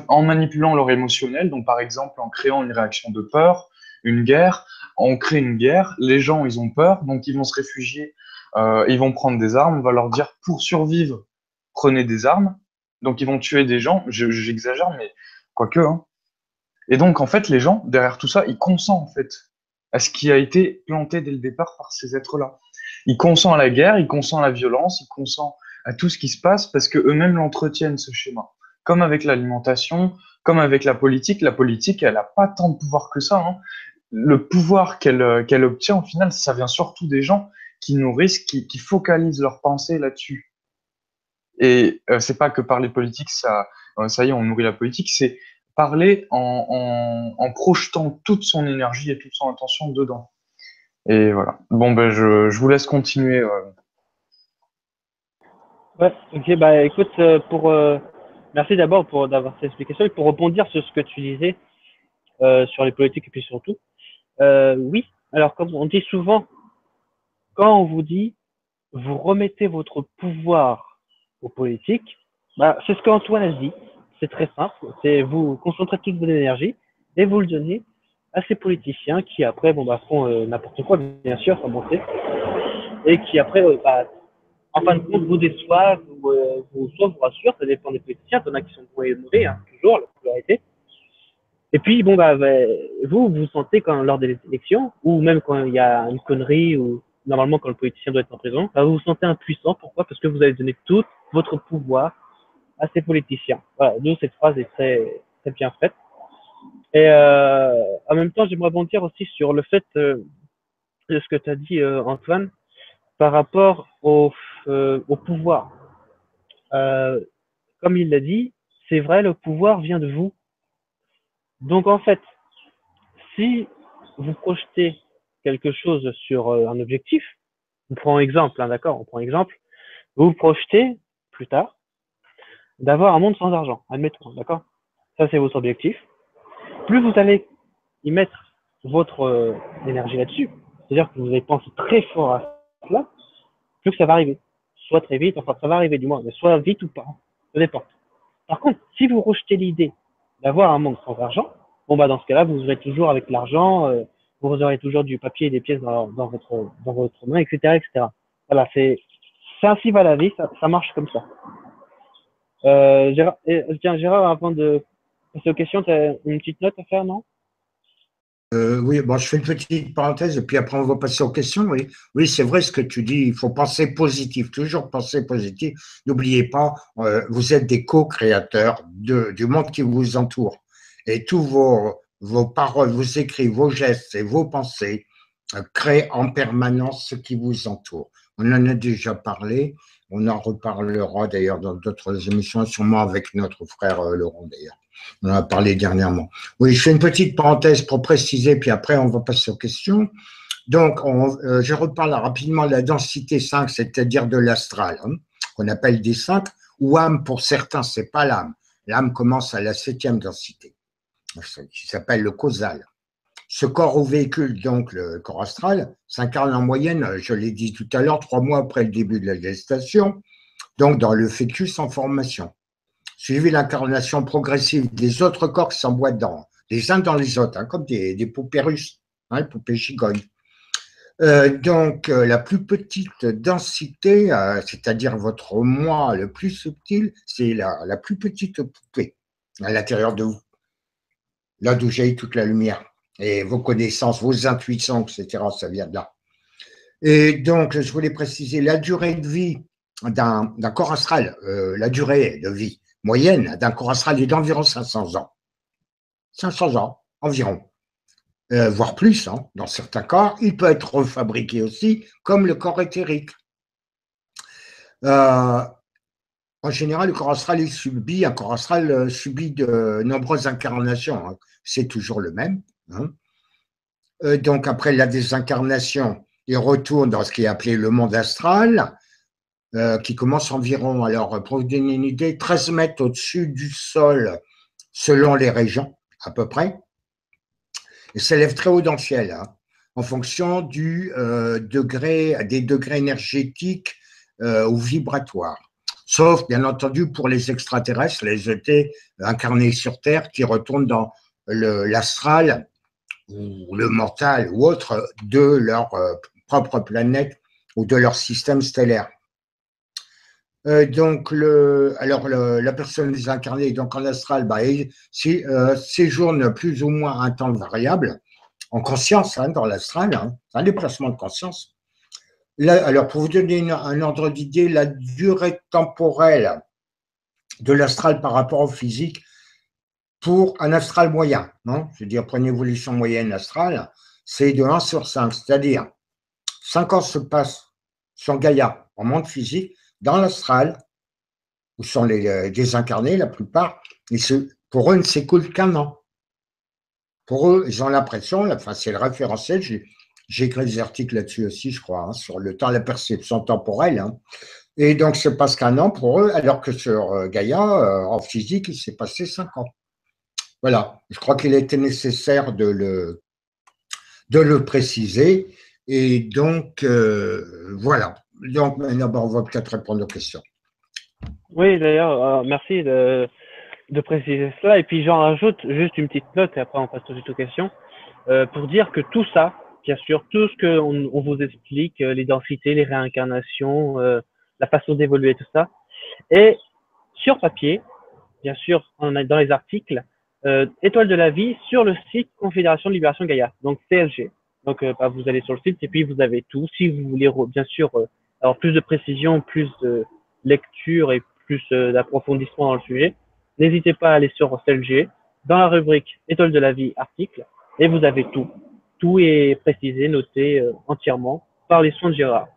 en manipulant leur émotionnel. Donc, par exemple, en créant une réaction de peur, une guerre. On crée une guerre, les gens, ils ont peur, donc ils vont se réfugier, ils vont prendre des armes. On va leur dire, pour survivre, prenez des armes. Donc, ils vont tuer des gens. J'exagère, mais quoique, hein. Et donc, en fait, les gens, derrière tout ça, ils consentent, en fait, à ce qui a été planté dès le départ par ces êtres-là. Ils consentent à la guerre, ils consentent à la violence, ils consentent à tout ce qui se passe parce que eux-mêmes l'entretiennent, ce schéma. Comme avec l'alimentation, comme avec la politique, elle n'a pas tant de pouvoir que ça, hein. Le pouvoir qu'elle obtient, au final, ça vient surtout des gens qui nourrissent, qui focalisent leurs pensées là-dessus. Et c'est pas que par les politiques, ça y est, on nourrit la politique, c'est parler en projetant toute son énergie et toute son attention dedans. Et voilà. Bon, ben, je vous laisse continuer. Ouais, ok, bah écoute, merci d'abord d'avoir cette explication et pour rebondir sur ce que tu disais sur les politiques et puis surtout, oui, alors comme on dit souvent, quand on vous dit vous remettez votre pouvoir aux politiques, bah, c'est ce qu'Antoine a dit, c'est très simple, c'est vous concentrez toute votre énergie et vous le donnez à ces politiciens qui après bon bah font n'importe quoi bien sûr, comme on sait, et qui après bah, en fin de compte, vous déçoivent ou soit vous rassurent, ça dépend des politiciens. Il y en a qui sont bons et mauvais, hein, toujours, la popularité. Et puis, bon, bah, vous vous sentez quand, lors des élections, ou même quand il y a une connerie, ou normalement quand le politicien doit être en prison, bah, vous vous sentez impuissant. Pourquoi? Parce que vous avez donné tout votre pouvoir à ces politiciens. Voilà, d'où cette phrase est très, très bien faite. Et en même temps, j'aimerais rebondir aussi sur le fait de ce que tu as dit, Antoine, par rapport au pouvoir. Euh, Comme il l'a dit, c'est vrai, le pouvoir vient de vous. Donc en fait, si vous projetez quelque chose sur un objectif, on prend exemple, hein, d'accord, on prend exemple, vous vous projetez plus tard d'avoir un monde sans argent, admettons, d'accord. Ça c'est votre objectif. Plus vous allez y mettre votre énergie là-dessus, c'est-à-dire que vous allez penser très fort à cela, plus que ça va arriver. Soit très vite, enfin ça va arriver du moins, mais soit vite ou pas, ça dépend. Par contre, si vous rejetez l'idée d'avoir un monde sans argent, bon bah dans ce cas-là, vous aurez toujours avec l'argent, vous aurez toujours du papier et des pièces dans votre main, etc., etc. Voilà, c'est ainsi va la vie, ça marche comme ça. Gérard, tiens, Gérard, avant de passer aux questions, tu as une petite note à faire, non? Oui, bon, je fais une petite parenthèse et puis après on va passer aux questions. Oui, oui, c'est vrai ce que tu dis. Il faut penser positif, toujours penser positif. N'oubliez pas, vous êtes des co-créateurs du monde qui vous entoure. Et tous vos paroles, vos écrits, vos gestes et vos pensées créent en permanence ce qui vous entoure. On en a déjà parlé. On en reparlera d'ailleurs dans d'autres émissions, sûrement avec notre frère Laurent d'ailleurs. On en a parlé dernièrement. Oui, je fais une petite parenthèse pour préciser, puis après on va passer aux questions. Donc, je reparle rapidement de la densité 5, c'est-à-dire de l'astral, hein, qu'on appelle D5, ou âme pour certains, c'est pas l'âme. L'âme commence à la 7e densité, qui s'appelle le causal. Ce corps ou véhicule, donc le corps astral, s'incarne en moyenne, je l'ai dit tout à l'heure, 3 mois après le début de la gestation, donc dans le fœtus en formation. Suivi l'incarnation progressive des autres corps qui s'emboîtent les uns dans les autres, hein, comme des poupées russes, hein, des poupées gigognes. La plus petite densité, c'est-à-dire votre moi le plus subtil, c'est la plus petite poupée à l'intérieur de vous, là d'où jaillit toute la lumière. Et vos connaissances, vos intuitions, etc., ça vient de là. Et donc, je voulais préciser la durée de vie d'un corps astral, la durée de vie moyenne d'un corps astral est d'environ 500 ans. 500 ans, environ. Voire plus, hein, dans certains corps. Il peut être refabriqué aussi, comme le corps éthérique. En général, le corps astral, un corps astral subit de nombreuses incarnations. Hein. C'est toujours le même. Hein. Donc, après la désincarnation, il retourne dans ce qui est appelé le monde astral, qui commence environ, alors pour vous donner une idée, 13 mètres au-dessus du sol, selon les régions, à peu près, et s'élève très haut dans le ciel, hein, en fonction des degrés énergétiques ou vibratoires. Sauf, bien entendu, pour les extraterrestres, les êtres incarnés sur Terre, qui retournent dans l'astral ou le mental ou autre de leur propre planète ou de leur système stellaire. La personne désincarnée, donc en astral, séjourne plus ou moins un temps variable, en conscience, hein, dans l'astral, hein, un déplacement de conscience. Là, alors, pour vous donner un ordre d'idée, la durée temporelle de l'astral par rapport au physique, pour un astral moyen, hein, je veux dire, pour une évolution moyenne astrale, c'est de 1 sur 5, c'est-à-dire 5 ans se passent sur Gaïa, en monde physique, dans l'astral, où sont les désincarnés, la plupart, pour eux, il ne s'écoule qu'un an. Pour eux, ils ont l'impression, enfin, c'est le référentiel, j'ai écrit des articles là-dessus aussi, je crois, hein, sur le temps, la perception temporelle. Hein. Et donc, c'est passe qu'un an pour eux, alors que sur Gaïa, en physique, il s'est passé 5 ans. Voilà, je crois qu'il était nécessaire de le préciser. Et donc, voilà. Donc, maintenant, on va peut-être répondre aux questions. Oui, d'ailleurs, merci de préciser cela. Et puis, j'en rajoute juste une petite note et après, on passe tout de suite aux questions. Pour dire que tout ça, bien sûr, tout ce qu'on on vous explique, les densités, les réincarnations, la façon d'évoluer, tout ça, est sur papier, bien sûr, on a dans les articles, Étoile de la vie sur le site Confédération de Libération Gaïa, donc CLG. Donc, vous allez sur le site et puis vous avez tout. Si vous voulez, bien sûr, avoir plus de précision, plus de lecture et plus d'approfondissement dans le sujet, n'hésitez pas à aller sur CLG, dans la rubrique Étoile de la vie, article, et vous avez tout. Tout est précisé, noté entièrement par les soins de Gérard.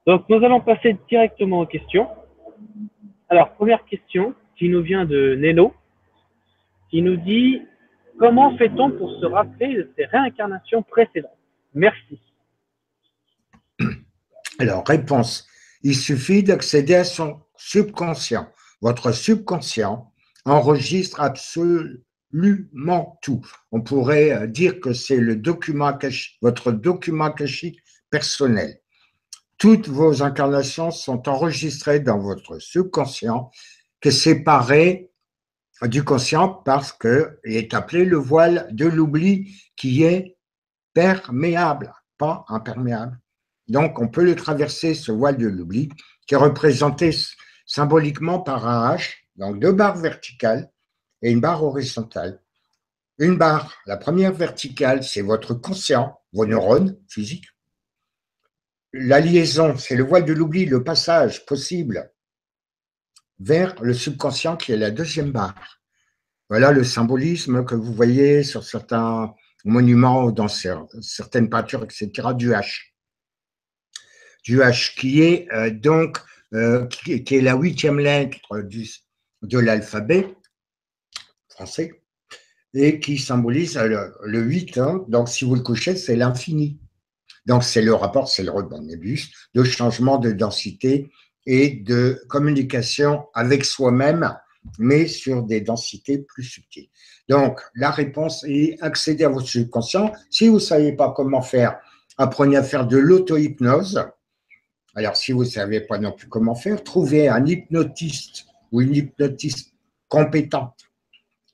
Donc, nous allons passer directement aux questions. Alors, première question qui nous vient de Neno, qui nous dit comment fait-on pour se rappeler de ses réincarnations précédentes? Merci. Alors, réponse. Il suffit d'accéder à son subconscient. Votre subconscient enregistre absolument tout. On pourrait dire que c'est le document akashique, votre document akashique personnel. Toutes vos incarnations sont enregistrées dans votre subconscient, qui est séparé du conscient parce qu'il est appelé le voile de l'oubli qui est perméable, pas imperméable. Donc, on peut le traverser, ce voile de l'oubli, qui est représenté symboliquement par un H, donc 2 barres verticales et une barre horizontale. Une barre, la première verticale, c'est votre conscient, vos neurones physiques. La liaison, c'est le voile de l'oubli, le passage possible vers le subconscient qui est la deuxième barre. Voilà le symbolisme que vous voyez sur certains monuments ou dans certaines peintures, etc., du H. Du H qui est donc qui est la 8e lettre de l'alphabet français et qui symbolise le 8. Hein, donc, si vous le couchez, c'est l'infini. Donc, c'est le rapport, c'est le ruban Nébus, de changement de densité et de communication avec soi-même, mais sur des densités plus subtiles. Donc, la réponse est accéder à votre subconscient. Si vous ne savez pas comment faire, apprenez à faire de l'auto-hypnose. Alors, si vous ne savez pas non plus comment faire, trouvez un hypnotiste ou une hypnotiste compétente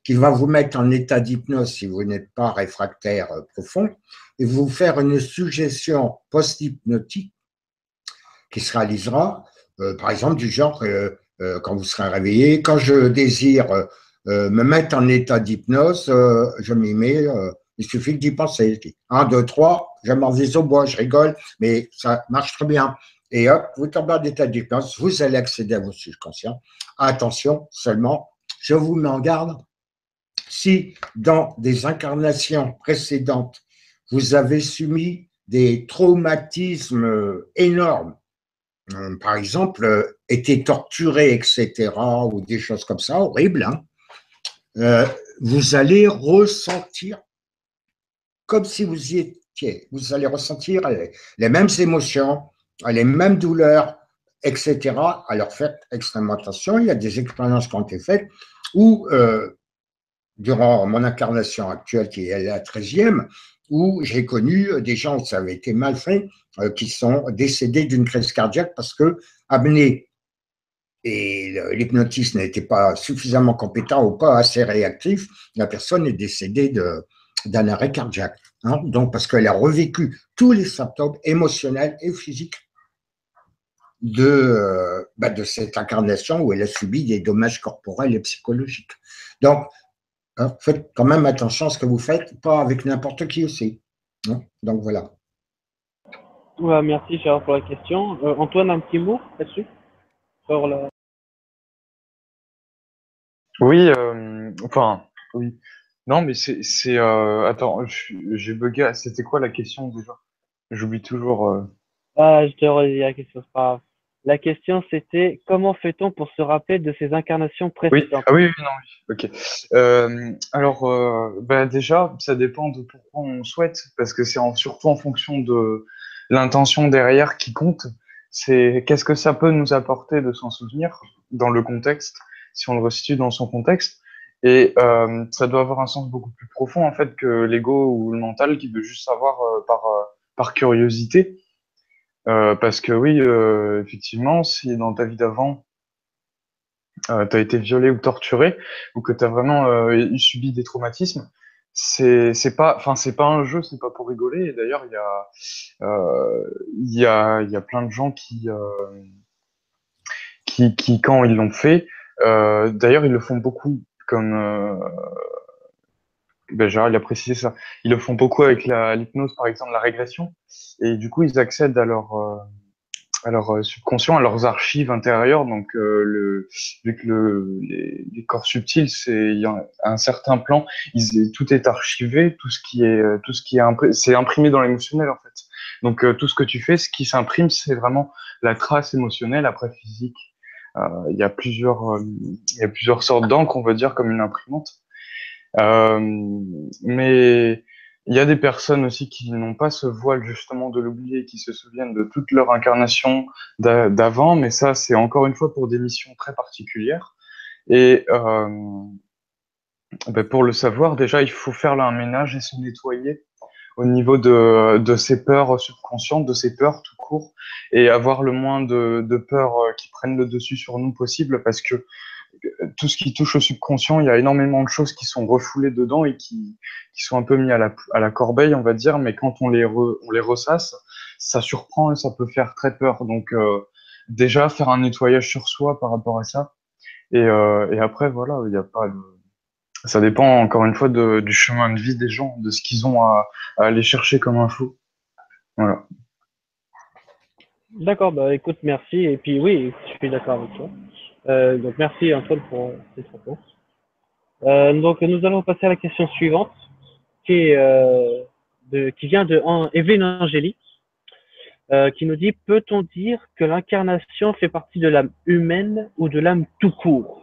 qui va vous mettre en état d'hypnose si vous n'êtes pas réfractaire profond et vous faire une suggestion post-hypnotique qui se réalisera, par exemple, du genre, quand vous serez réveillé, quand je désire me mettre en état d'hypnose, je m'y mets, il suffit d'y penser. 1, 2, 3, je m'envise au bois, je rigole, mais ça marche très bien. Et hop, vous tombez en état d'hypnose, vous allez accéder à votre subconscient. Attention, seulement, je vous mets en garde, si dans des incarnations précédentes, vous avez subi des traumatismes énormes, par exemple, été torturé, etc., ou des choses comme ça, horribles, hein, vous allez ressentir comme si vous y étiez. Vous allez ressentir les mêmes émotions, les mêmes douleurs, etc. Alors faites extrêmement attention. Il y a des expériences qui ont été faites où, durant mon incarnation actuelle, qui est la 13e, où j'ai connu des gens où ça avait été mal fait, qui sont décédés d'une crise cardiaque parce que amenés et l'hypnotiste n'était pas suffisamment compétent ou pas assez réactif, la personne est décédée d'un arrêt cardiaque. Hein, donc, parce qu'elle a revécu tous les symptômes émotionnels et physiques de cette incarnation où elle a subi des dommages corporels et psychologiques. Donc, hein, faites quand même attention à ce que vous faites, pas avec n'importe qui aussi. Hein, donc, voilà. Ouais, merci Gérard pour la question. Antoine, un petit mot là-dessus sur la... Oui, enfin, oui. Non, mais attends, j'ai bugué. C'était quoi la question déjà? J'oublie toujours. Ah, je te redis la question, c'est pas grave. La question, c'était comment fait-on pour se rappeler de ses incarnations Oui, précédentes? ah oui, oui, non, oui, ok. Alors, bah déjà, ça dépend de pourquoi on souhaite, parce que c'est surtout en fonction de l'intention derrière qui compte. C'est qu'est-ce que ça peut nous apporter de s'en souvenir dans le contexte, si on le resitue dans son contexte. Et ça doit avoir un sens beaucoup plus profond, en fait, que l'ego ou le mental qui veut juste savoir par curiosité. Parce que oui, effectivement, si dans ta vie d'avant, tu as été violé ou torturé, ou que tu as vraiment subi des traumatismes, c'est pas un jeu, c'est pas pour rigoler. Et d'ailleurs, il y a plein de gens qui quand ils l'ont fait, d'ailleurs, ils le font beaucoup comme ben, Gérald a précisé ça. Ils le font beaucoup avec l'hypnose, par exemple, la régression. Et du coup, ils accèdent à leur subconscient, à leurs archives intérieures. Donc, vu que les corps subtils, il y a un certain plan, tout est archivé, c'est imprimé dans l'émotionnel en fait. Donc, tout ce que tu fais, ce qui s'imprime, c'est vraiment la trace émotionnelle, après physique. Il y a plusieurs sortes d'encre, on va dire, comme une imprimante. Mais il y a des personnes aussi qui n'ont pas ce voile justement de l'oublier, qui se souviennent de toute leur incarnation d'avant, mais ça, c'est encore une fois pour des missions très particulières. Et ben, pour le savoir, déjà, il faut faire là un ménage et se nettoyer au niveau de ses peurs subconscientes, de ses peurs tout court, et avoir le moins de peurs qui prennent le dessus sur nous possible, parce que tout ce qui touche au subconscient, il y a énormément de choses qui sont refoulées dedans et qui sont un peu mis à la corbeille, on va dire, mais quand on les ressasse, ça surprend et ça peut faire très peur. Donc, déjà, faire un nettoyage sur soi par rapport à ça. Et après, voilà, il y a pas ça dépend encore une fois du chemin de vie des gens, de ce qu'ils ont à aller chercher comme info. Voilà. D'accord, bah écoute, merci. Et puis oui, je suis d'accord avec toi. Donc merci Antoine pour cette réponse. Donc nous allons passer à la question suivante, qui vient de Evelyne Angéli, qui nous dit, peut-on dire que l'incarnation fait partie de l'âme humaine ou de l'âme tout court?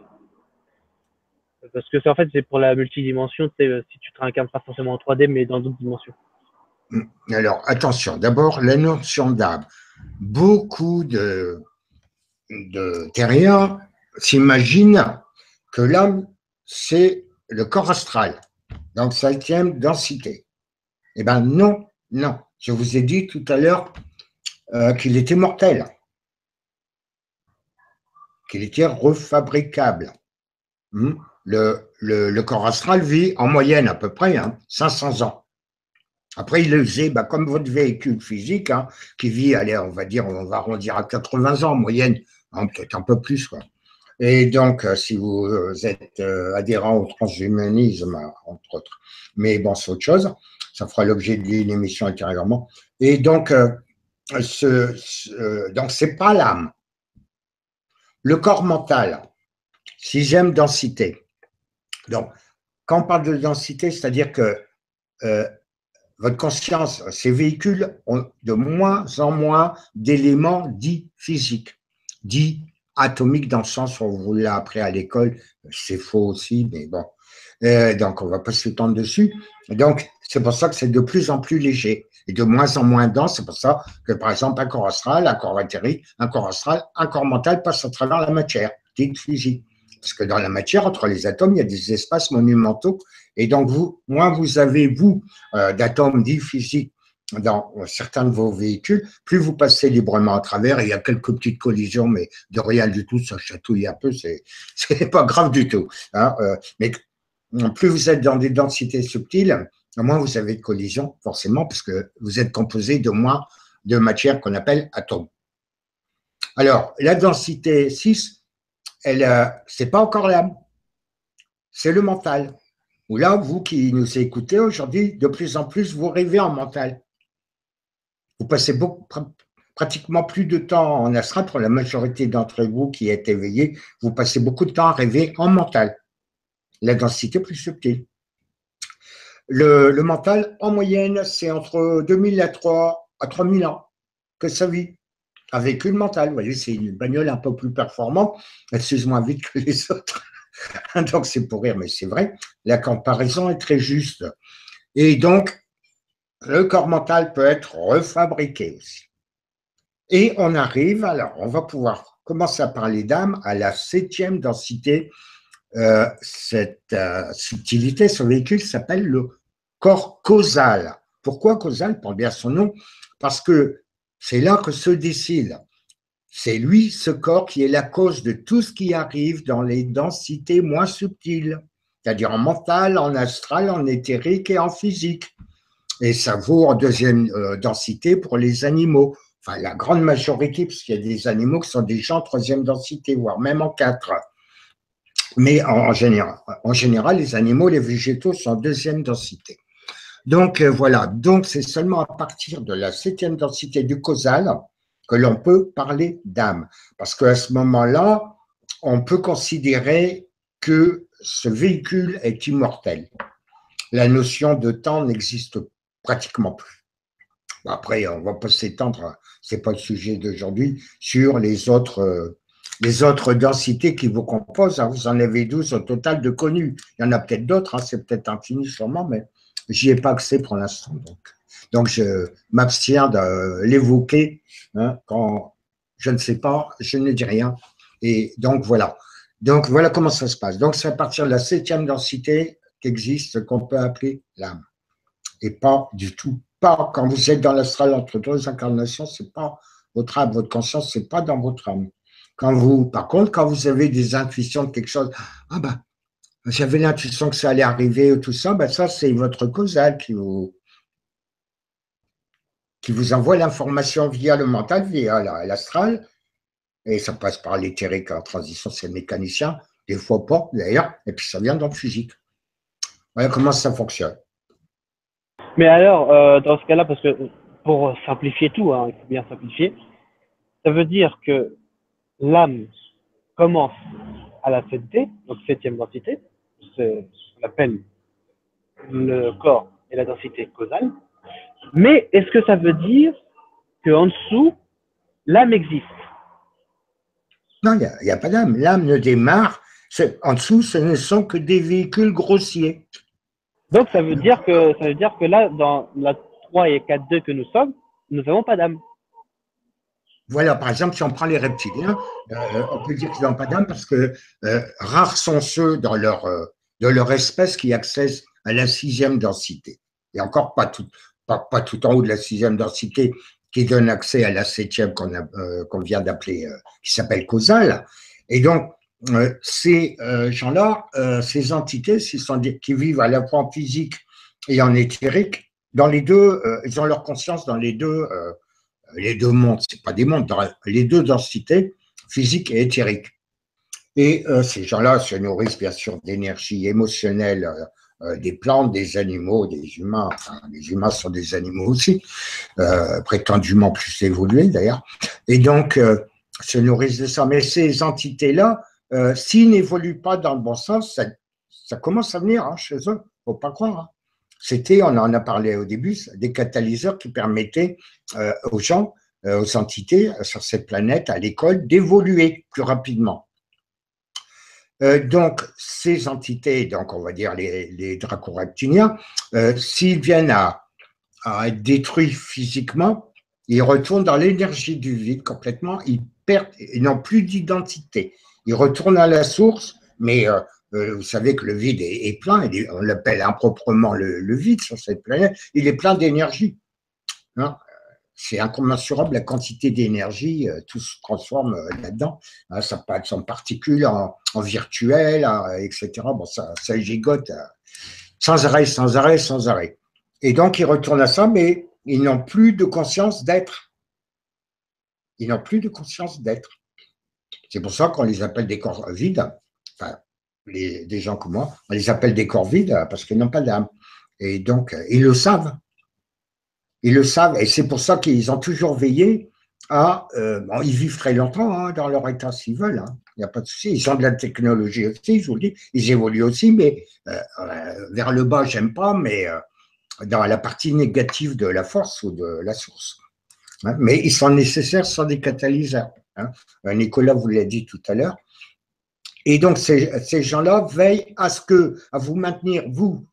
Parce que en fait c'est pour la multidimension, tu sais, si tu te réincarnes pas forcément en 3D mais dans d'autres dimensions. Alors, attention, d'abord, la notion d'âme. Beaucoup de terriens s'imaginent que l'âme, c'est le corps astral, donc cinquième densité. Eh bien, non, non. Je vous ai dit tout à l'heure qu'il était mortel, qu'il était refabricable. Le corps astral vit en moyenne à peu près 500 ans. Après, il le faisait comme votre véhicule physique, qui vit, allez, on va dire, on va arrondir à 80 ans en moyenne, peut-être un peu plus, quoi. Et donc, si vous êtes adhérent au transhumanisme, entre autres, mais bon, c'est autre chose, ça fera l'objet d'une émission intérieurement. Et donc, donc c'est pas l'âme. Le corps mental, sixième densité. Donc, quand on parle de densité, c'est-à-dire que votre conscience, ces véhicules ont de moins en moins d'éléments dits physiques, dits atomiques dans le sens où on vous l'a appris à l'école, c'est faux aussi, mais bon. Donc, on ne va pas s'étendre dessus. Donc, c'est pour ça que c'est de plus en plus léger et de moins en moins dense. C'est pour ça que, par exemple, un corps astral, un corps éthérique, un corps astral, un corps mental passe à travers la matière, dite physique. Parce que dans la matière, entre les atomes, il y a des espaces monumentaux. Et donc, moins vous avez, d'atomes dits physiques dans certains de vos véhicules, plus vous passez librement à travers. Il y a quelques petites collisions, mais de rien du tout, ça chatouille un peu, c'est pas grave du tout. Mais plus vous êtes dans des densités subtiles, moins vous avez de collisions, forcément, parce que vous êtes composé de moins de matière qu'on appelle atomes. Alors, la densité 6, c'est pas encore l'âme, c'est le mental. Ou là, vous qui nous écoutez aujourd'hui, de plus en plus, vous rêvez en mental. Vous passez pratiquement plus de temps en astral, pour la majorité d'entre vous qui êtes éveillés, vous passez beaucoup de temps à rêver en mental. La densité plus subtile. Le mental, en moyenne, c'est entre 2000 à 3000 ans que ça vit. un véhicule mental. Vous voyez, c'est une bagnole un peu plus performante, elle s'use moins vite que les autres. Donc, c'est pour rire, mais c'est vrai. La comparaison est très juste. Et donc, le corps mental peut être refabriqué aussi. Et on arrive, alors, on va pouvoir commencer à parler d'âme à la 7e densité. Cette subtilité, ce véhicule s'appelle le corps causal. Pourquoi causal? Pour bien son nom, parce que c'est là que se décide. C'est lui, ce corps, qui est la cause de tout ce qui arrive dans les densités moins subtiles, c'est-à-dire en mental, en astral, en éthérique et en physique. Et ça vaut en deuxième densité pour les animaux. Enfin, la grande majorité, parce qu'il y a des animaux qui sont déjà en troisième densité, voire même en 4. Mais en général, les animaux, les végétaux sont en deuxième densité. Donc, voilà. Donc, c'est seulement à partir de la 7e densité du causal que l'on peut parler d'âme. Parce qu'à ce moment-là, on peut considérer que ce véhicule est immortel. La notion de temps n'existe pratiquement plus. Après, on ne va pas s'étendre, ce n'est pas le sujet d'aujourd'hui, sur les autres densités qui vous composent. Vous en avez 12 au total de connus. Il y en a peut-être d'autres, c'est peut-être infini sûrement, mais j'y ai pas accès pour l'instant. Donc, je m'abstiens de l'évoquer. Quand je ne sais pas, je ne dis rien. Et donc, voilà. Donc, voilà comment ça se passe. Donc, c'est à partir de la 7e densité qu'existe ce qu'on peut appeler l'âme. Et pas du tout. Pas quand vous êtes dans l'astral entre deux incarnations, c'est pas votre âme, votre conscience, c'est pas dans votre âme. Par contre, quand vous avez des intuitions de quelque chose, ah ben, j'avais l'intuition que ça allait arriver, tout ça, ben ça, c'est votre causal qui vous envoie l'information via le mental, via l'astral, et ça passe par l'éthérique en transition, c'est le mécanicien, des fois pas d'ailleurs, et puis ça vient dans le physique. Voilà comment ça fonctionne. Mais alors, dans ce cas-là, parce que pour simplifier tout, il faut bien simplifier, ça veut dire que l'âme commence à la 7D, donc 7e densité, on l'appelle le corps et la densité causale, mais est-ce que ça veut dire qu'en dessous, l'âme existe? Non, il n'y a pas d'âme. L'âme ne démarre, en dessous, ce ne sont que des véhicules grossiers. Donc ça veut dire que là, dans la 3 et 4.2 que nous sommes, nous n'avons pas d'âme. Voilà, par exemple, si on prend les reptiliens, on peut dire qu'ils n'ont pas d'âme parce que rares sont ceux de leur espèce qui accèdent à la 6e densité. Et encore pas tout en haut de la 6e densité qui donne accès à la 7e qu'on vient d'appeler, qui s'appelle causale. Et donc, ces gens-là, ces entités, qui vivent à la fois en physique et en éthérique, dans les deux, ils ont leur conscience dans les deux mondes, c'est pas des mondes, les deux densités, physique et éthérique. Et ces gens-là se nourrissent bien sûr d'énergie émotionnelle des plantes, des animaux, des humains. Enfin, les humains sont des animaux aussi, prétendument plus évolués d'ailleurs. Et donc, se nourrissent de ça. Mais ces entités-là, s'ils n'évoluent pas dans le bon sens, ça commence à venir chez eux, faut pas croire. C'était, on en a parlé au début, des catalyseurs qui permettaient aux gens, aux entités sur cette planète, à l'école, d'évoluer plus rapidement. Donc, ces entités, donc on va dire les dracoreptiliens, s'ils viennent à être détruits physiquement, ils retournent dans l'énergie du vide complètement, ils n'ont plus d'identité. Ils retournent à la source, mais vous savez que le vide est plein, on l'appelle improprement le vide sur cette planète, il est plein d'énergie. Hein, c'est incommensurable la quantité d'énergie, tout se transforme là-dedans. Hein, ça passe en particules, en virtuel, etc. Bon, ça gigote sans arrêt, sans arrêt, sans arrêt. Et donc, ils retournent à ça, mais ils n'ont plus de conscience d'être. Ils n'ont plus de conscience d'être. C'est pour ça qu'on les appelle des corps vides. Enfin, des gens comme moi, on les appelle des corps vides parce qu'ils n'ont pas d'âme. Et donc, ils le savent. Ils le savent, et c'est pour ça qu'ils ont toujours veillé à… bon, ils vivent très longtemps dans leur état s'ils veulent, il n'y a pas de souci. Ils ont de la technologie aussi, je vous le dis, ils évoluent aussi, mais vers le bas, j'aime pas, mais dans la partie négative de la force ou de la source. hein, mais ils sont nécessaires sans des catalyseurs. Hein. Nicolas vous l'a dit tout à l'heure. Et donc, ces gens-là veillent à vous maintenir, vous,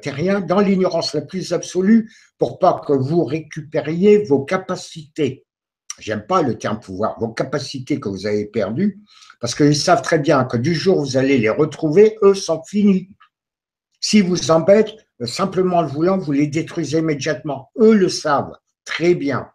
terriens, dans l'ignorance la plus absolue pour pas que vous récupériez vos capacités. J'aime pas le terme pouvoir, vos capacités que vous avez perdues, parce qu'ils savent très bien que du jour où vous allez les retrouver, eux sont finis. Si vous embêtent, simplement le voulant, vous les détruisez immédiatement. Eux le savent très bien.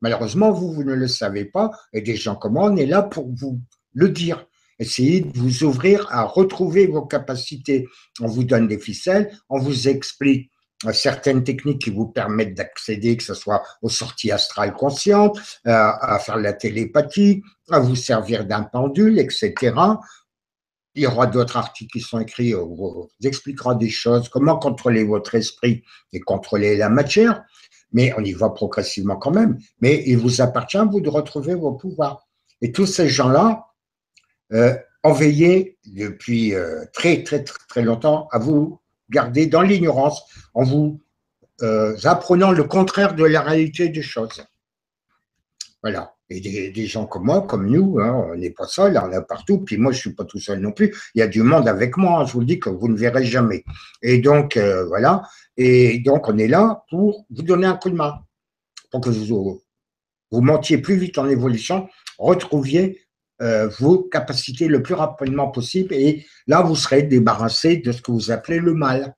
Malheureusement, vous ne le savez pas, et des gens comme moi, on est là pour vous le dire. Essayez de vous ouvrir à retrouver vos capacités. On vous donne des ficelles, on vous explique certaines techniques qui vous permettent d'accéder, que ce soit aux sorties astrales conscientes, à faire de la télépathie, à vous servir d'un pendule, etc. Il y aura d'autres articles qui sont écrits, où on vous expliquera des choses, comment contrôler votre esprit et contrôler la matière, mais on y va progressivement quand même. Mais il vous appartient, vous, de retrouver vos pouvoirs. Et tous ces gens-là ont veillé depuis très, très, très, très longtemps à vous garder dans l'ignorance, en vous apprenant le contraire de la réalité des choses. Voilà. Et des gens comme moi, comme nous, hein, on n'est pas seul, on est partout. Puis moi, je ne suis pas tout seul non plus. Il y a du monde avec moi, hein, je vous le dis, que vous ne verrez jamais. Et donc, voilà. Et donc, on est là pour vous donner un coup de main, pour que vous montiez plus vite en évolution, retrouviez vos capacités le plus rapidement possible. Et là, vous serez débarrassé de ce que vous appelez le mal.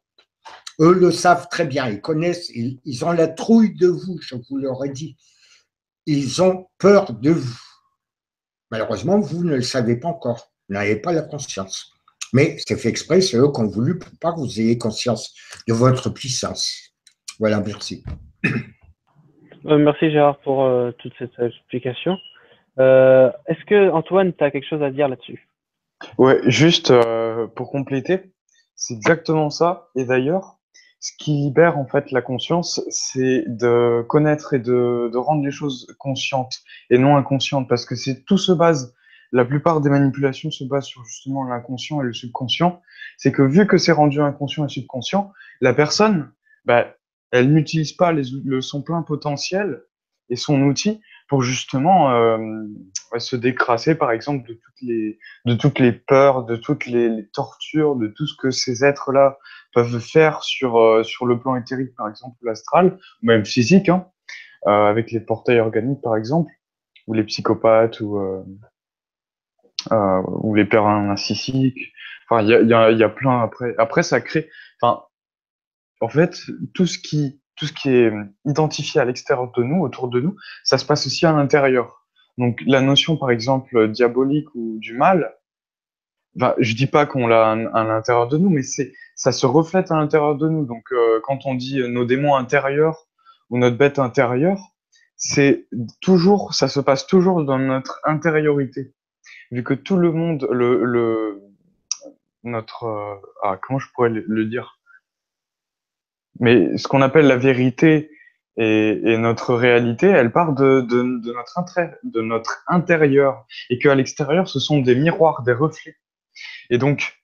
Eux le savent très bien, ils connaissent, ils ont la trouille de vous, je vous l'aurais dit. Ils ont peur de vous. Malheureusement, vous ne le savez pas encore. Vous n'avez pas la conscience. Mais c'est fait exprès, c'est eux qui ont voulu pour pas que vous ayez conscience de votre puissance. Voilà, merci. Merci Gérard pour toute cette explication. Est-ce que Antoine, tu as quelque chose à dire là-dessus? Ouais, juste pour compléter, c'est exactement ça. Et d'ailleurs, ce qui libère en fait la conscience, c'est de connaître et de rendre les choses conscientes et non inconscientes, parce que tout se base, la plupart des manipulations se basent sur justement l'inconscient et le subconscient. C'est que vu que c'est rendu inconscient et subconscient, la personne, bah, elle n'utilise pas son plein potentiel et son outil pour justement se décrasser, par exemple, de toutes les peurs, de toutes les tortures, de tout ce que ces êtres-là peuvent faire sur le plan éthérique, par exemple, ou astral, ou même physique, hein, avec les portails organiques, par exemple, ou les psychopathes, ou les pervers narcissiques. Enfin, il y a plein après. Après, ça crée. Enfin, en fait, tout ce qui est identifié à l'extérieur de nous, autour de nous, ça se passe aussi à l'intérieur. Donc, la notion, par exemple, diabolique ou du mal, bah, je dis pas qu'on l'a à l'intérieur de nous, mais ça se reflète à l'intérieur de nous. Donc, quand on dit nos démons intérieurs ou notre bête intérieure, ça se passe toujours dans notre intériorité. Vu que tout le monde, comment je pourrais le dire? Mais ce qu'on appelle la vérité et notre réalité, elle part de notre intérieur. Et qu'à l'extérieur, ce sont des miroirs, des reflets. Et donc,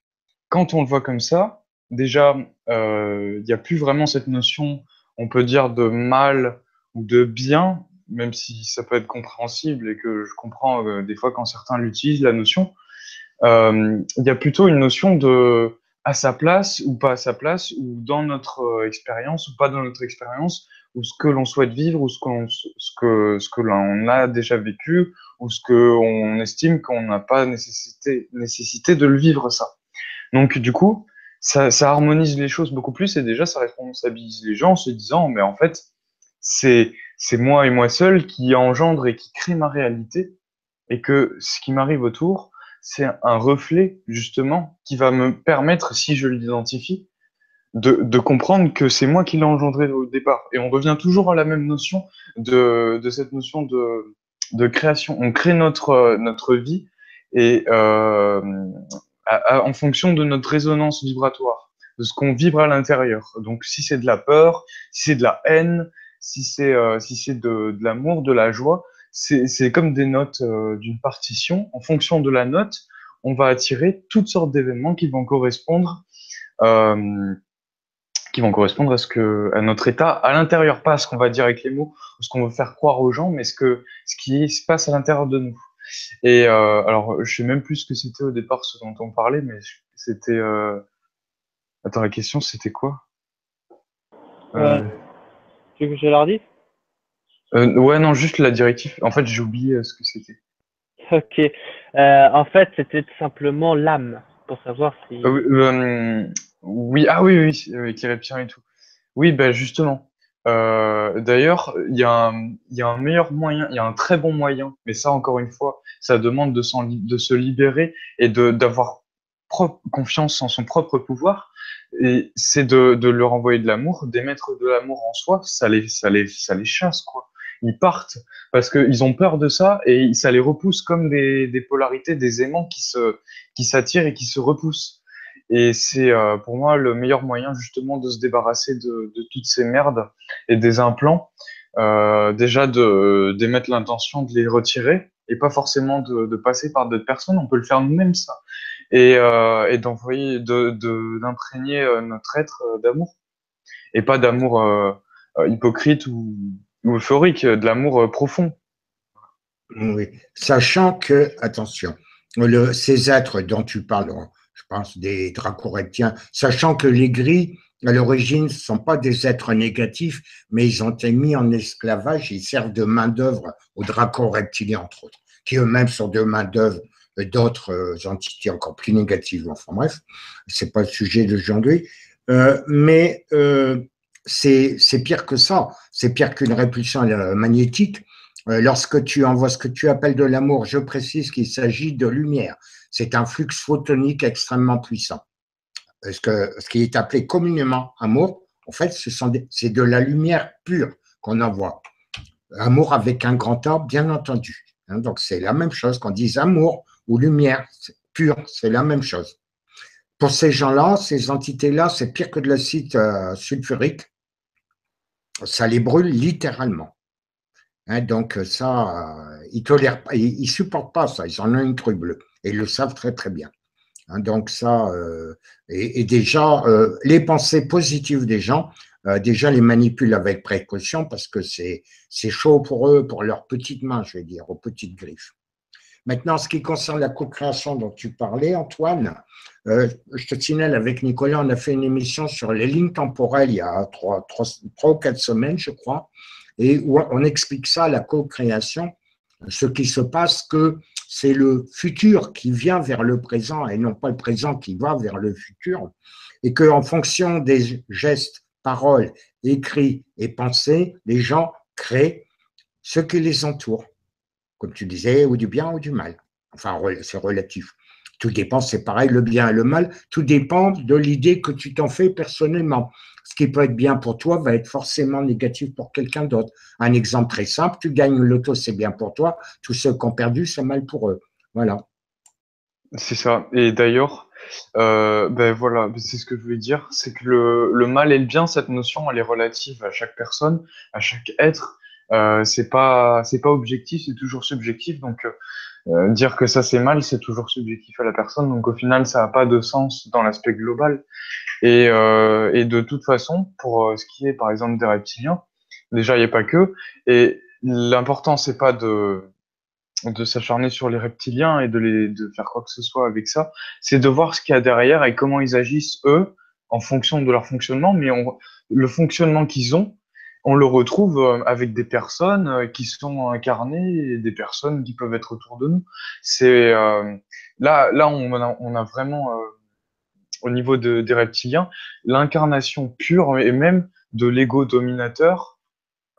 quand on le voit comme ça, déjà, il n'y a plus vraiment cette notion, on peut dire, de mal ou de bien, même si ça peut être compréhensible et que je comprends des fois quand certains l'utilisent, la notion. Il y a plutôt une notion de à sa place ou pas à sa place, ou dans notre expérience ou pas dans notre expérience, ou ce que l'on souhaite vivre, ou ce que l'on a déjà vécu, ou ce que on estime qu'on n'a pas nécessité de le vivre, ça. Donc, du coup, ça harmonise les choses beaucoup plus et déjà, ça responsabilise les gens en se disant, mais en fait, c'est moi et moi seul qui engendre et qui crée ma réalité et que ce qui m'arrive autour, c'est un reflet, justement, qui va me permettre, si je l'identifie, de comprendre que c'est moi qui l'ai engendré au départ. Et on revient toujours à la même notion de cette notion de création. On crée notre vie et en fonction de notre résonance vibratoire, de ce qu'on vibre à l'intérieur. Donc, si c'est de la peur, si c'est de la haine, si c'est de l'amour, de la joie, c'est comme des notes d'une partition. En fonction de la note, on va attirer toutes sortes d'événements qui vont correspondre, euh, qui vont correspondre à notre état à l'intérieur, pas à ce qu'on va dire avec les mots, ou ce qu'on veut faire croire aux gens, mais ce qui se passe à l'intérieur de nous. Et alors, je sais même plus ce que c'était au départ, ce dont on parlait, mais c'était. Attends, la question, c'était quoi? Euh, Euh, Tu veux que je leur dise? ouais, non, juste la directive. En fait, j'ai oublié ce que c'était. Ok. En fait, c'était tout simplement l'âme, pour savoir Oui, si... oui, ah oui, oui, qui reptient et tout. Oui, ben justement. D'ailleurs, il y a un meilleur moyen, il y a un très bon moyen, mais ça, encore une fois, ça demande de se libérer et d'avoir confiance en son propre pouvoir. Et c'est de leur envoyer de l'amour, d'émettre de l'amour en soi, ça les chasse, quoi. Ils partent parce qu'ils ont peur de ça et ça les repousse comme des polarités, des aimants qui s'attirent et qui se repoussent. Et c'est pour moi le meilleur moyen justement de se débarrasser de toutes ces merdes et des implants. Déjà d'émettre l'intention de les retirer et pas forcément de passer par d'autres personnes. On peut le faire nous-mêmes ça et d'envoyer d'imprégner notre être d'amour et pas d'amour hypocrite ou euphorique, de l'amour profond. Oui. Sachant que, attention, ces êtres dont tu parles, je pense des dracoreptiens, sachant que les gris, à l'origine, ne sont pas des êtres négatifs, mais ils ont été mis en esclavage, ils servent de main-d'œuvre aux dracoreptiliens, entre autres, qui eux-mêmes sont de main-d'œuvre d'autres entités encore plus négatives. Enfin bref, c'est pas le sujet d'aujourd'hui. Mais c'est pire que ça, c'est pire qu'une répulsion magnétique. Lorsque tu envoies ce que tu appelles de l'amour, je précise qu'il s'agit de lumière. C'est un flux photonique extrêmement puissant. Ce qui est appelé communément amour, en fait, c'est de la lumière pure qu'on envoie. Amour avec un grand A, bien entendu. Donc, c'est la même chose qu'on dise amour ou lumière pure, c'est la même chose. Pour ces gens-là, ces entités-là, c'est pire que de l'acide sulfurique. Ça les brûle littéralement. Donc ça, ils tolèrent pas, ils supportent pas ça. Ils en ont une truc bleue et ils le savent très très bien. Donc ça, et déjà les pensées positives des gens, déjà les manipulent avec précaution parce que c'est chaud pour eux, pour leurs petites mains, je vais dire, aux petites griffes. Maintenant, en ce qui concerne la co-création dont tu parlais, Antoine, je te signale avec Nicolas, on a fait une émission sur les lignes temporelles il y a 3 ou 4 semaines, je crois, et où on explique ça, la co-création, ce qui se passe, que c'est le futur qui vient vers le présent et non pas le présent qui va vers le futur, et qu'en fonction des gestes, paroles, écrits et pensées, les gens créent ce qui les entoure, comme tu disais, ou du bien ou du mal. Enfin, c'est relatif. Tout dépend, c'est pareil, le bien et le mal, tout dépend de l'idée que tu t'en fais personnellement. Ce qui peut être bien pour toi va être forcément négatif pour quelqu'un d'autre. Un exemple très simple, tu gagnes le loto, c'est bien pour toi, tous ceux qui ont perdu, c'est mal pour eux. Voilà. C'est ça. Et d'ailleurs, ben voilà, c'est ce que je voulais dire, c'est que le mal et le bien, cette notion, elle est relative à chaque personne, à chaque être. C'est pas objectif, c'est toujours subjectif. Donc, dire que ça c'est mal, c'est toujours subjectif à la personne. Donc, au final, ça n'a pas de sens dans l'aspect global. Et de toute façon, pour ce qui est, par exemple, des reptiliens, déjà, il n'y a pas que. Et l'important, c'est pas de s'acharner sur les reptiliens et de faire quoi que ce soit avec ça, c'est de voir ce qu'il y a derrière et comment ils agissent eux en fonction de leur fonctionnement, mais le fonctionnement qu'ils ont, on le retrouve avec des personnes qui sont incarnées et des personnes qui peuvent être autour de nous. C'est là on a vraiment au niveau des reptiliens l'incarnation pure et même de l'ego dominateur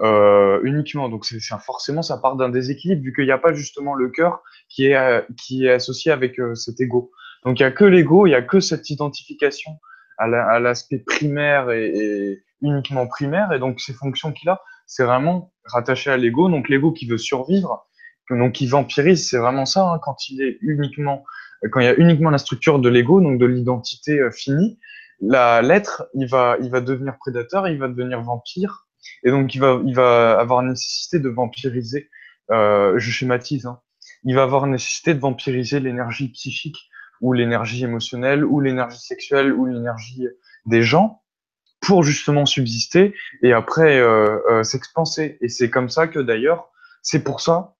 uniquement. Donc forcément, ça part d'un déséquilibre vu qu'il n'y a pas justement le cœur qui est associé avec cet ego. Donc il n'y a que l'ego, il n'y a que cette identification à l'aspect primaire et uniquement primaire. Et donc ces fonctions qu'il a, c'est vraiment rattaché à l'ego. Donc l'ego qui veut survivre, donc qui vampirise, c'est vraiment ça, hein, quand il y a uniquement la structure de l'ego, donc de l'identité finie, l'être, il va devenir prédateur, il va devenir vampire et donc, il va avoir nécessité de vampiriser, je schématise, hein, il va avoir nécessité de vampiriser l'énergie psychique ou l'énergie émotionnelle ou l'énergie sexuelle ou l'énergie des gens pour justement subsister et après s'expanser. Et c'est comme ça que d'ailleurs, c'est pour ça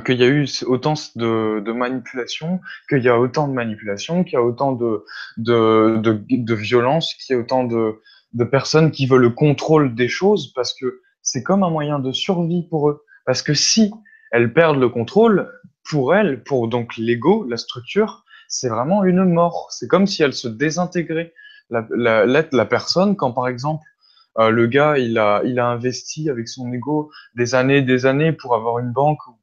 qu'il y a eu autant de manipulations, qu'il y a autant de manipulations, qu'il y a autant de violence, qu'il y a autant de personnes qui veulent le contrôle des choses, parce que c'est comme un moyen de survie pour eux. Parce que si elles perdent le contrôle, pour elles, pour donc l'ego, la structure, c'est vraiment une mort. C'est comme si elle se désintégrait. La personne, quand par exemple, le gars, il a investi avec son ego des années pour avoir une banque ou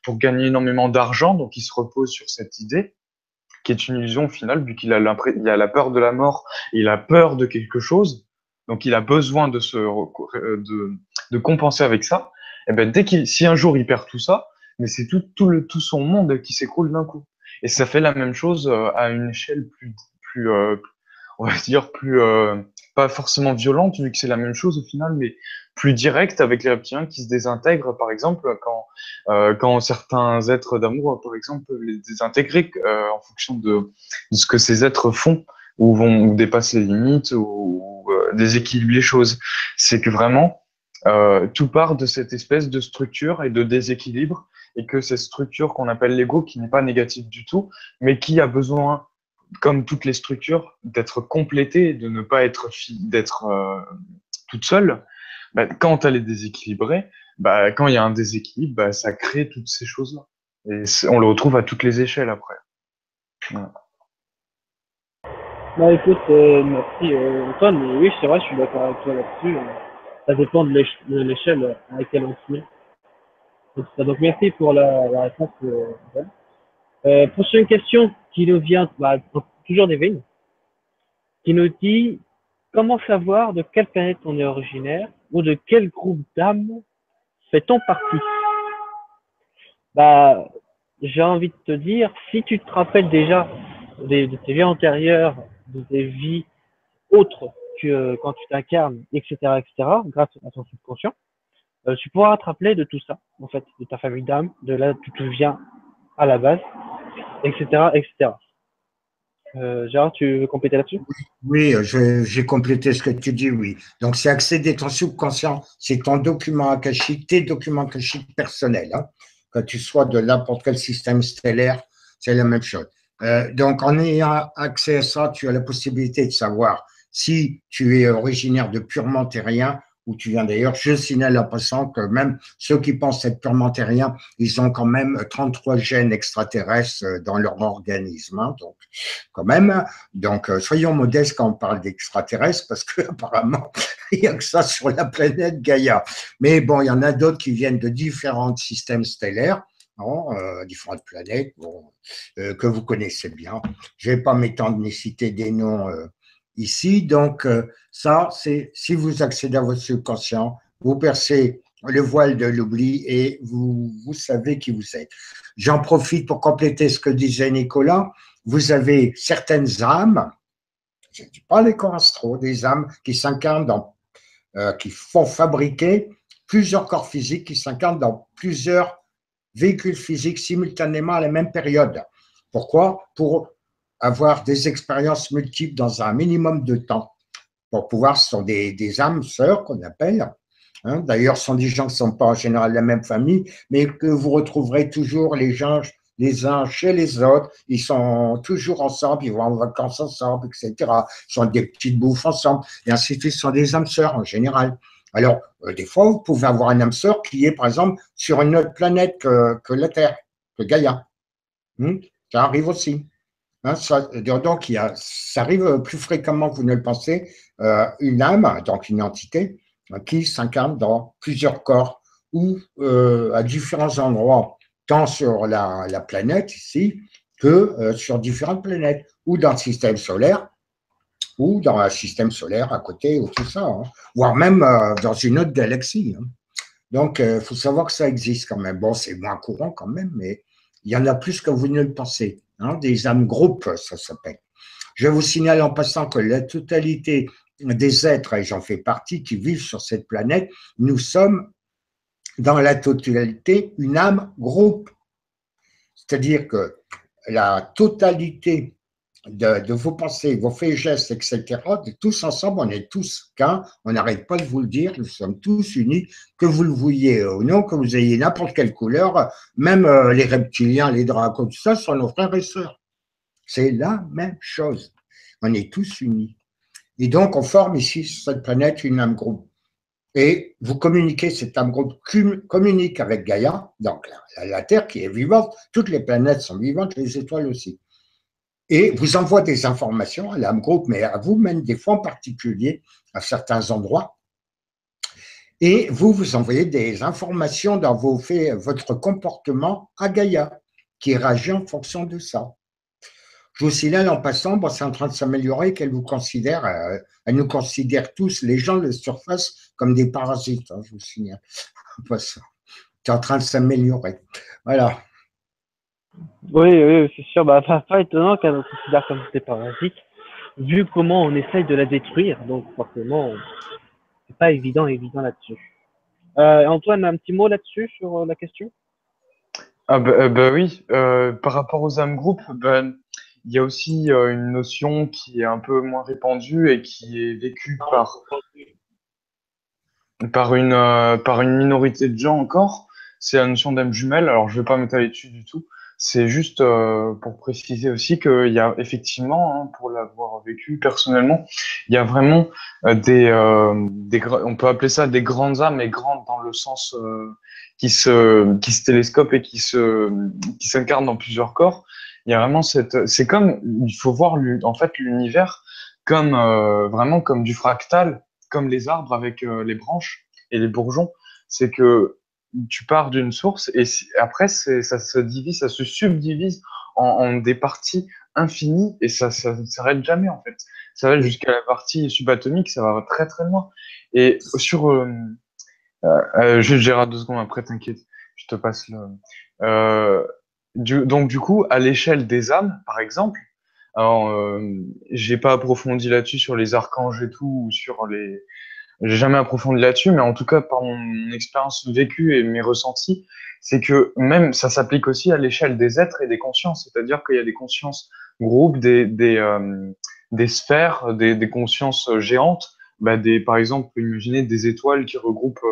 pour gagner énormément d'argent. Donc, il se repose sur cette idée qui est une illusion au final, vu il a la peur de la mort, il a peur de quelque chose. Donc, il a besoin de compenser avec ça. Et ben, si un jour il perd tout ça, mais c'est tout son monde qui s'écroule d'un coup. Et ça fait la même chose à une échelle on va dire pas forcément violente, vu que c'est la même chose au final, mais plus directe avec les reptiliens qui se désintègrent, par exemple, quand certains êtres d'amour, par exemple, peuvent les désintégrer en fonction de ce que ces êtres font, ou dépassent les limites, ou déséquilibrent les choses. C'est que vraiment, tout part de cette espèce de structure et de déséquilibre, et que cette structure qu'on appelle l'ego, qui n'est pas négative du tout, mais qui a besoin, comme toutes les structures, d'être complétée, de ne pas d'être toute seule. Bah, quand elle est déséquilibrée, bah, quand il y a un déséquilibre, bah, ça crée toutes ces choses-là. Et on le retrouve à toutes les échelles après. Voilà. Bah écoute, merci Antoine, mais oui, c'est vrai, je suis d'accord avec toi là-dessus. Ça dépend de l'échelle à laquelle on se met. Donc merci pour la réponse. Antoine. Prochaine question qui nous vient, bah, toujours d'Evelyne, qui nous dit comment savoir de quelle planète on est originaire ou de quel groupe d'âmes fait-on partie? Bah, j'ai envie de te dire, si tu te rappelles déjà de tes vies antérieures, de tes vies autres que quand tu t'incarnes, etc., grâce à ton subconscient, tu pourras te rappeler de tout ça, en fait, de ta famille d'âme, de là d'où tu viens à la base, etc. Gérard, tu veux compléter là-dessus? Oui, j'ai complété ce que tu dis, oui. Donc, c'est accéder ton subconscient, c'est ton document akashique, tes documents akashiques personnels. Hein. Que tu sois de n'importe quel système stellaire, c'est la même chose. Donc, en ayant accès à ça, tu as la possibilité de savoir si tu es originaire de purement terrien ou tu viens d'ailleurs. Je signale en passant que même ceux qui pensent être purement terriens, ils ont quand même 33 gènes extraterrestres dans leur organisme. Hein. Donc, quand même. Donc, soyons modestes quand on parle d'extraterrestres, parce qu'apparemment, il n'y a que ça sur la planète Gaïa. Mais bon, il y en a d'autres qui viennent de différents systèmes stellaires, différentes planètes, que vous connaissez bien. Je ne vais pas m'étendre ni citer des noms ici. Donc, ça, c'est si vous accédez à votre subconscient, vous percez le voile de l'oubli et vous savez qui vous êtes. J'en profite pour compléter ce que disait Nicolas. Vous avez certaines âmes, je ne dis pas les corps astraux, des âmes qui s'incarnent qui font fabriquer plusieurs corps physiques qui s'incarnent dans plusieurs véhicules physiques simultanément à la même période. Pourquoi? Pour avoir des expériences multiples dans un minimum de temps. Pour pouvoir, ce sont des âmes sœurs qu'on appelle. Hein. D'ailleurs, ce sont des gens qui ne sont pas en général de la même famille, mais que vous retrouverez toujours les gens les uns chez les autres, ils sont toujours ensemble, ils vont en vacances ensemble, etc. Ils font des petites bouffes ensemble, et ainsi de suite. Ce sont des âmes sœurs en général. Alors, des fois, vous pouvez avoir un âme sœur qui est, par exemple, sur une autre planète que la Terre, que Gaïa. Ça arrive aussi. Hein, donc, ça arrive plus fréquemment que vous ne le pensez, une âme, donc une entité, qui s'incarne dans plusieurs corps ou à différents endroits, tant sur la planète ici que sur différentes planètes, ou dans le système solaire, ou dans un système solaire à côté, ou tout ça, hein, voire même dans une autre galaxie. Hein. Donc, il faut savoir que ça existe quand même. Bon, c'est moins courant quand même, mais il y en a plus que vous ne le pensez. Hein, des âmes groupes, ça s'appelle. Je vous signale en passant que la totalité des êtres, et j'en fais partie, qui vivent sur cette planète, nous sommes dans la totalité une âme groupe. C'est-à-dire que la totalité de vos pensées, vos faits et gestes, etc., tous ensemble, on est tous qu'un, on n'arrête pas de vous le dire, nous sommes tous unis, que vous le vouliez ou non, que vous ayez n'importe quelle couleur, même les reptiliens, les dracons, tout ça, sont nos frères et sœurs. C'est la même chose. On est tous unis. Et donc, on forme ici, sur cette planète, une âme groupe. Et vous communiquez, cette âme groupe communique avec Gaïa, donc la Terre qui est vivante, toutes les planètes sont vivantes, les étoiles aussi. Et vous envoie des informations à l'âme groupe, mais à vous-même, des fois en particulier, à certains endroits. Et vous envoyez des informations dans vos faits, votre comportement à Gaïa, qui réagit en fonction de ça. Je vous signale en passant, bon, c'est en train de s'améliorer, qu'elle vous considère, elle nous considère tous, les gens de surface, comme des parasites, hein, je vous signale. C'est en train de s'améliorer. Voilà. Oui, c'est sûr. Bah, pas étonnant qu'elle nous considère comme des parasites, vu comment on essaye de la détruire. Donc, forcément, c'est pas évident là-dessus. Antoine, un petit mot là-dessus, sur la question? Ah bah oui, par rapport aux âmes groupes, ben, il y a aussi une notion qui est un peu moins répandue et qui est vécue par une minorité de gens encore, c'est la notion d'âme jumelle. Alors, je vais pas m'étaler dessus du tout. C'est juste pour préciser aussi qu'il y a effectivement, hein, pour l'avoir vécu personnellement, il y a vraiment on peut appeler ça des grandes âmes, et grandes dans le sens qui se télescopent et qui s'incarnent dans plusieurs corps. Il y a vraiment c'est comme, il faut voir en fait l'univers comme vraiment comme du fractal, comme les arbres avec les branches et les bourgeons. C'est que tu pars d'une source et après ça se divise, ça se subdivise en des parties infinies et ça ne s'arrête jamais en fait. Ça va jusqu'à la partie subatomique, ça va très très loin. Et sur juste Gérard 2 secondes après, t'inquiète, je te passe le. Euh, donc du coup, à l'échelle des âmes, par exemple, alors j'ai pas approfondi là-dessus sur les archanges et tout, ou sur les j'ai jamais approfondi là-dessus, mais en tout cas, par mon expérience vécue et mes ressentis, c'est que même ça s'applique aussi à l'échelle des êtres et des consciences. C'est-à-dire qu'il y a des consciences groupes, des sphères, des consciences géantes. Bah, par exemple, imaginez des étoiles qui regroupent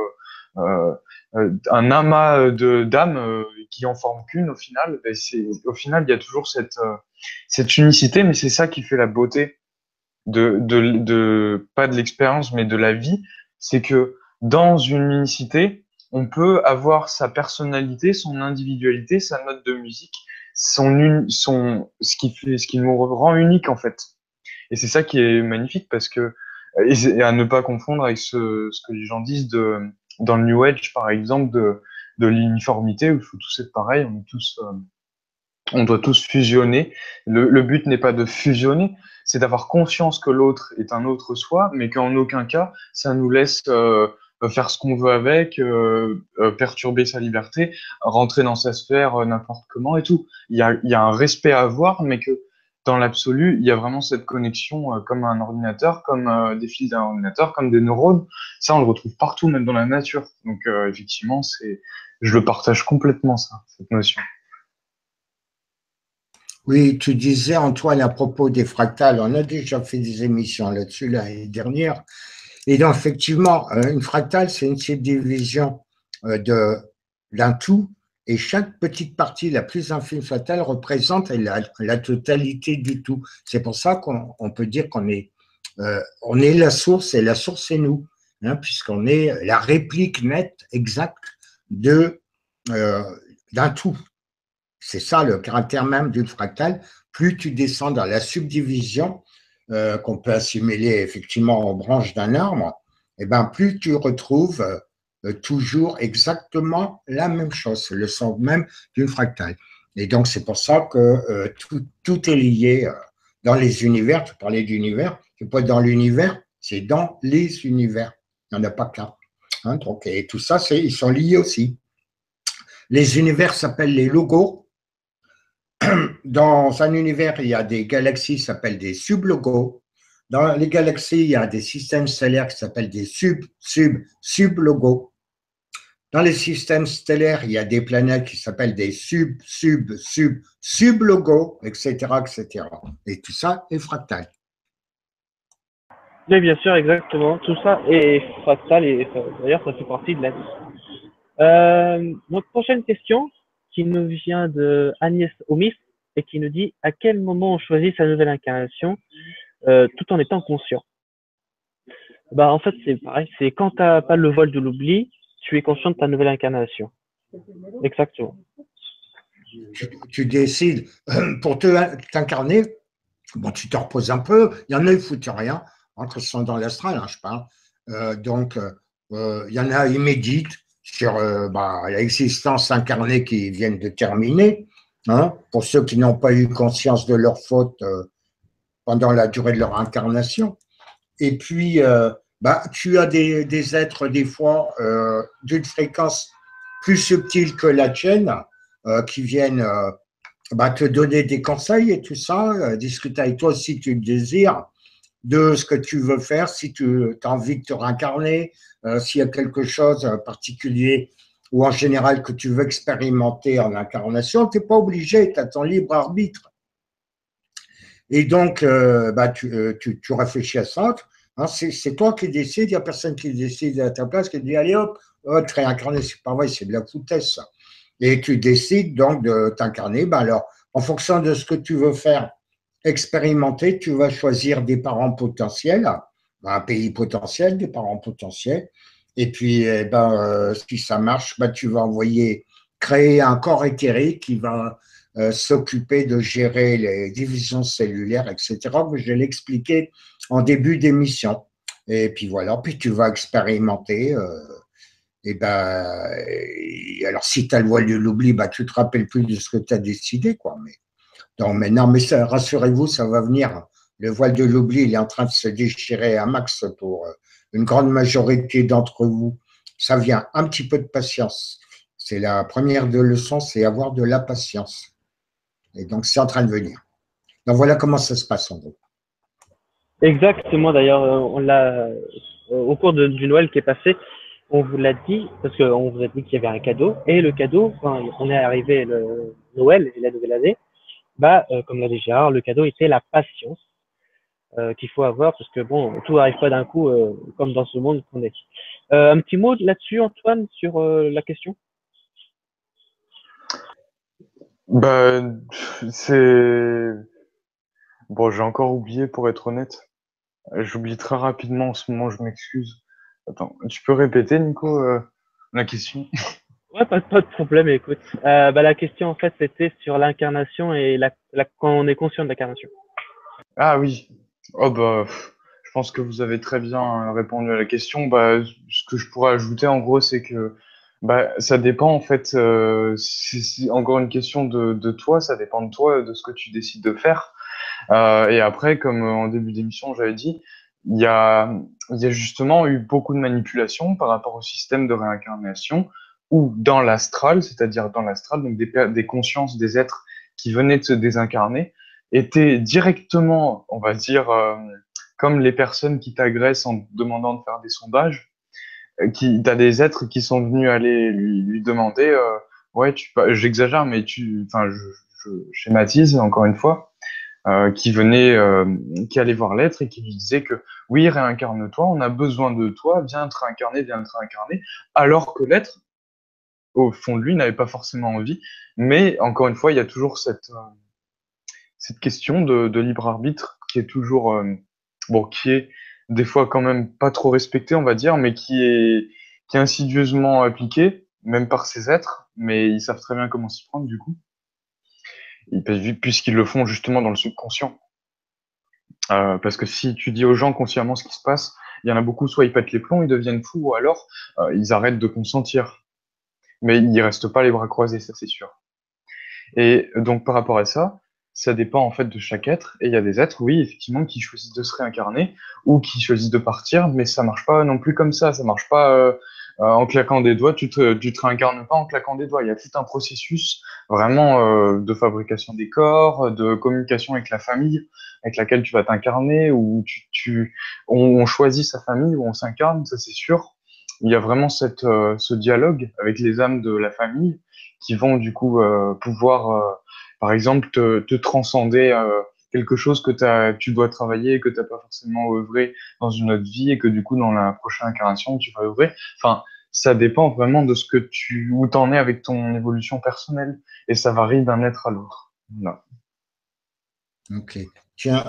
un amas d'âmes qui en forment qu'une au final. Et au final, il y a toujours cette unicité, mais c'est ça qui fait la beauté pas de l'expérience, mais de la vie, c'est que dans une unicité, on peut avoir sa personnalité, son individualité, sa note de musique, ce qui nous rend unique en fait. Et c'est ça qui est magnifique parce que, et à ne pas confondre avec ce que les gens disent dans le New Age, par exemple, de l'uniformité, où il faut tous être pareil, on doit tous fusionner. Le but n'est pas de fusionner, c'est d'avoir conscience que l'autre est un autre soi, mais qu'en aucun cas, ça nous laisse faire ce qu'on veut avec, perturber sa liberté, rentrer dans sa sphère n'importe comment et tout. Il y a un respect à avoir, mais que dans l'absolu, il y a vraiment cette connexion comme un ordinateur, comme des fils d'un ordinateur, comme des neurones. Ça, on le retrouve partout, même dans la nature. Donc, effectivement, je le partage complètement, ça, cette notion. Oui, tu disais, Antoine, à propos des fractales, on a déjà fait des émissions là-dessus l'année dernière. Et donc, effectivement, une fractale, c'est une subdivision d'un tout, et chaque petite partie, la plus infime soit-elle, représente la totalité du tout. C'est pour ça qu'on peut dire on est la source, et la source, c'est nous, hein, puisqu'on est la réplique nette, exacte d'un tout. C'est ça le caractère même d'une fractale. Plus tu descends dans la subdivision, qu'on peut assimiler effectivement aux branches d'un arbre, et ben plus tu retrouves toujours exactement la même chose, c'est le sens même d'une fractale. Et donc c'est pour ça que tout est lié dans les univers. Tu parlais d'univers, c'est pas dans l'univers, c'est dans les univers. Il n'y en a pas qu'un. Hein, donc, et tout ça, ils sont liés aussi. Les univers s'appellent les logos. Dans un univers, il y a des galaxies qui s'appellent des sublogos. Dans les galaxies, il y a des systèmes stellaires qui s'appellent des sublogos. dans les systèmes stellaires, il y a des planètes qui s'appellent des sublogos, etc., etc. Et tout ça est fractal. Oui, bien sûr, exactement. Tout ça est fractal et d'ailleurs, ça fait partie de la vie. Donc, prochaine question qui nous vient de Agnès Omis et qui nous dit à quel moment on choisit sa nouvelle incarnation tout en étant conscient. Bah, en fait, c'est pareil. C'est quand tu n'as pas le voile de l'oubli, tu es conscient de ta nouvelle incarnation. Exactement. Tu décides pour t'incarner, bon, tu te reposes un peu. Il y en a, ils ne foutent rien. Entre sont dans l'astral, hein, je parle. Donc, il y en a, ils méditent sur l'existence incarnée qu'ils viennent de terminer. Hein, pour ceux qui n'ont pas eu conscience de leur faute pendant la durée de leur incarnation. Et puis, tu as des êtres, des fois, d'une fréquence plus subtile que la tienne, qui viennent te donner des conseils et tout ça, discuter avec toi si tu le désires, de ce que tu veux faire, si tu as envie de te réincarner, s'il y a quelque chose en particulier ou en général que tu veux expérimenter en incarnation, tu n'es pas obligé, tu as ton libre arbitre. Et donc, tu réfléchis à ça. Hein, c'est toi qui décides, il n'y a personne qui décide à ta place, qui dit allez hop, te réincarner, c'est pas vrai, c'est de la foutaise ça. Et tu décides donc de t'incarner. Alors, en fonction de ce que tu veux faire, expérimenter, tu vas choisir des parents potentiels, un pays potentiel, des parents potentiels. Et puis, si ça marche, tu vas créer un corps éthérique qui va s'occuper de gérer les divisions cellulaires, etc., que je l'ai expliqué en début d'émission. Et puis voilà, puis tu vas expérimenter. Alors si tu as le voile de l'oubli, tu te rappelles plus de ce que tu as décidé, quoi. Mais rassurez-vous, ça va venir. Le voile de l'oubli, il est en train de se déchirer à max pour une grande majorité d'entre vous. Ça vient un petit peu de patience. C'est la première de leçon, c'est avoir de la patience. Et donc, c'est en train de venir. Donc, voilà comment ça se passe en gros. Exactement, d'ailleurs, on l'a au cours du Noël qui est passé, on vous l'a dit, parce qu'on vous a dit qu'il y avait un cadeau, et le cadeau, quand on est arrivé le Noël et la nouvelle année, comme l'a dit Gérard, le cadeau était la patience qu'il faut avoir, parce que bon, tout n'arrive pas d'un coup, comme dans ce monde qu'on est. Un petit mot là-dessus, Antoine, sur la question? Bah, c'est... Bon, j'ai encore oublié pour être honnête. J'oublie très rapidement en ce moment, je m'excuse. Attends, tu peux répéter, Nico, la question? Ouais, pas de problème, écoute. La question, en fait, c'était sur l'incarnation et quand on est conscient de l'incarnation. Ah oui. Oh bah, je pense que vous avez très bien répondu à la question. Bah, ce que je pourrais ajouter en gros, c'est que ça dépend en fait. C'est encore une question de toi, ça dépend de toi, de ce que tu décides de faire. Et après, comme en début d'émission, j'avais dit, il y a, il y a justement eu beaucoup de manipulations par rapport au système de réincarnation ou dans l'astral, c'est-à-dire dans l'astral, donc des consciences, des êtres qui venaient de se désincarner, étaient directement, on va dire, comme les personnes qui t'agressent en te demandant de faire des sondages, t'as des êtres qui sont venus aller lui demander, ouais, j'exagère, mais enfin, je schématise encore une fois qui allait voir l'être et qui lui disait que oui, réincarne-toi, on a besoin de toi, viens te réincarner, alors que l'être, au fond de lui, n'avait pas forcément envie. Mais encore une fois, il y a toujours cette question de libre arbitre qui est toujours, qui est des fois quand même pas trop respectée, on va dire, mais qui est insidieusement appliquée, même par ces êtres, mais ils savent très bien comment s'y prendre du coup, puisqu'ils le font justement dans le subconscient. Parce que si tu dis aux gens consciemment ce qui se passe, il y en a beaucoup, soit ils pètent les plombs, ils deviennent fous, ou alors ils arrêtent de consentir. Mais ils restent pas les bras croisés, ça c'est sûr. Et donc par rapport à ça, ça dépend en fait de chaque être. Et il y a des êtres, oui, effectivement, qui choisissent de se réincarner ou qui choisissent de partir, mais ça marche pas non plus comme ça. Ça marche pas en claquant des doigts. Tu te réincarnes pas en claquant des doigts. Il y a tout un processus vraiment de fabrication des corps, de communication avec la famille avec laquelle tu vas t'incarner, où on choisit sa famille, où on s'incarne, ça c'est sûr. il y a vraiment ce dialogue avec les âmes de la famille qui vont du coup pouvoir, par exemple, te transcender quelque chose que tu dois travailler, que tu n'as pas forcément œuvré dans une autre vie et que du coup, dans la prochaine incarnation, tu vas œuvrer. Enfin, ça dépend vraiment de ce que où t'en es avec ton évolution personnelle et ça varie d'un être à l'autre. Voilà. Ok. Tiens,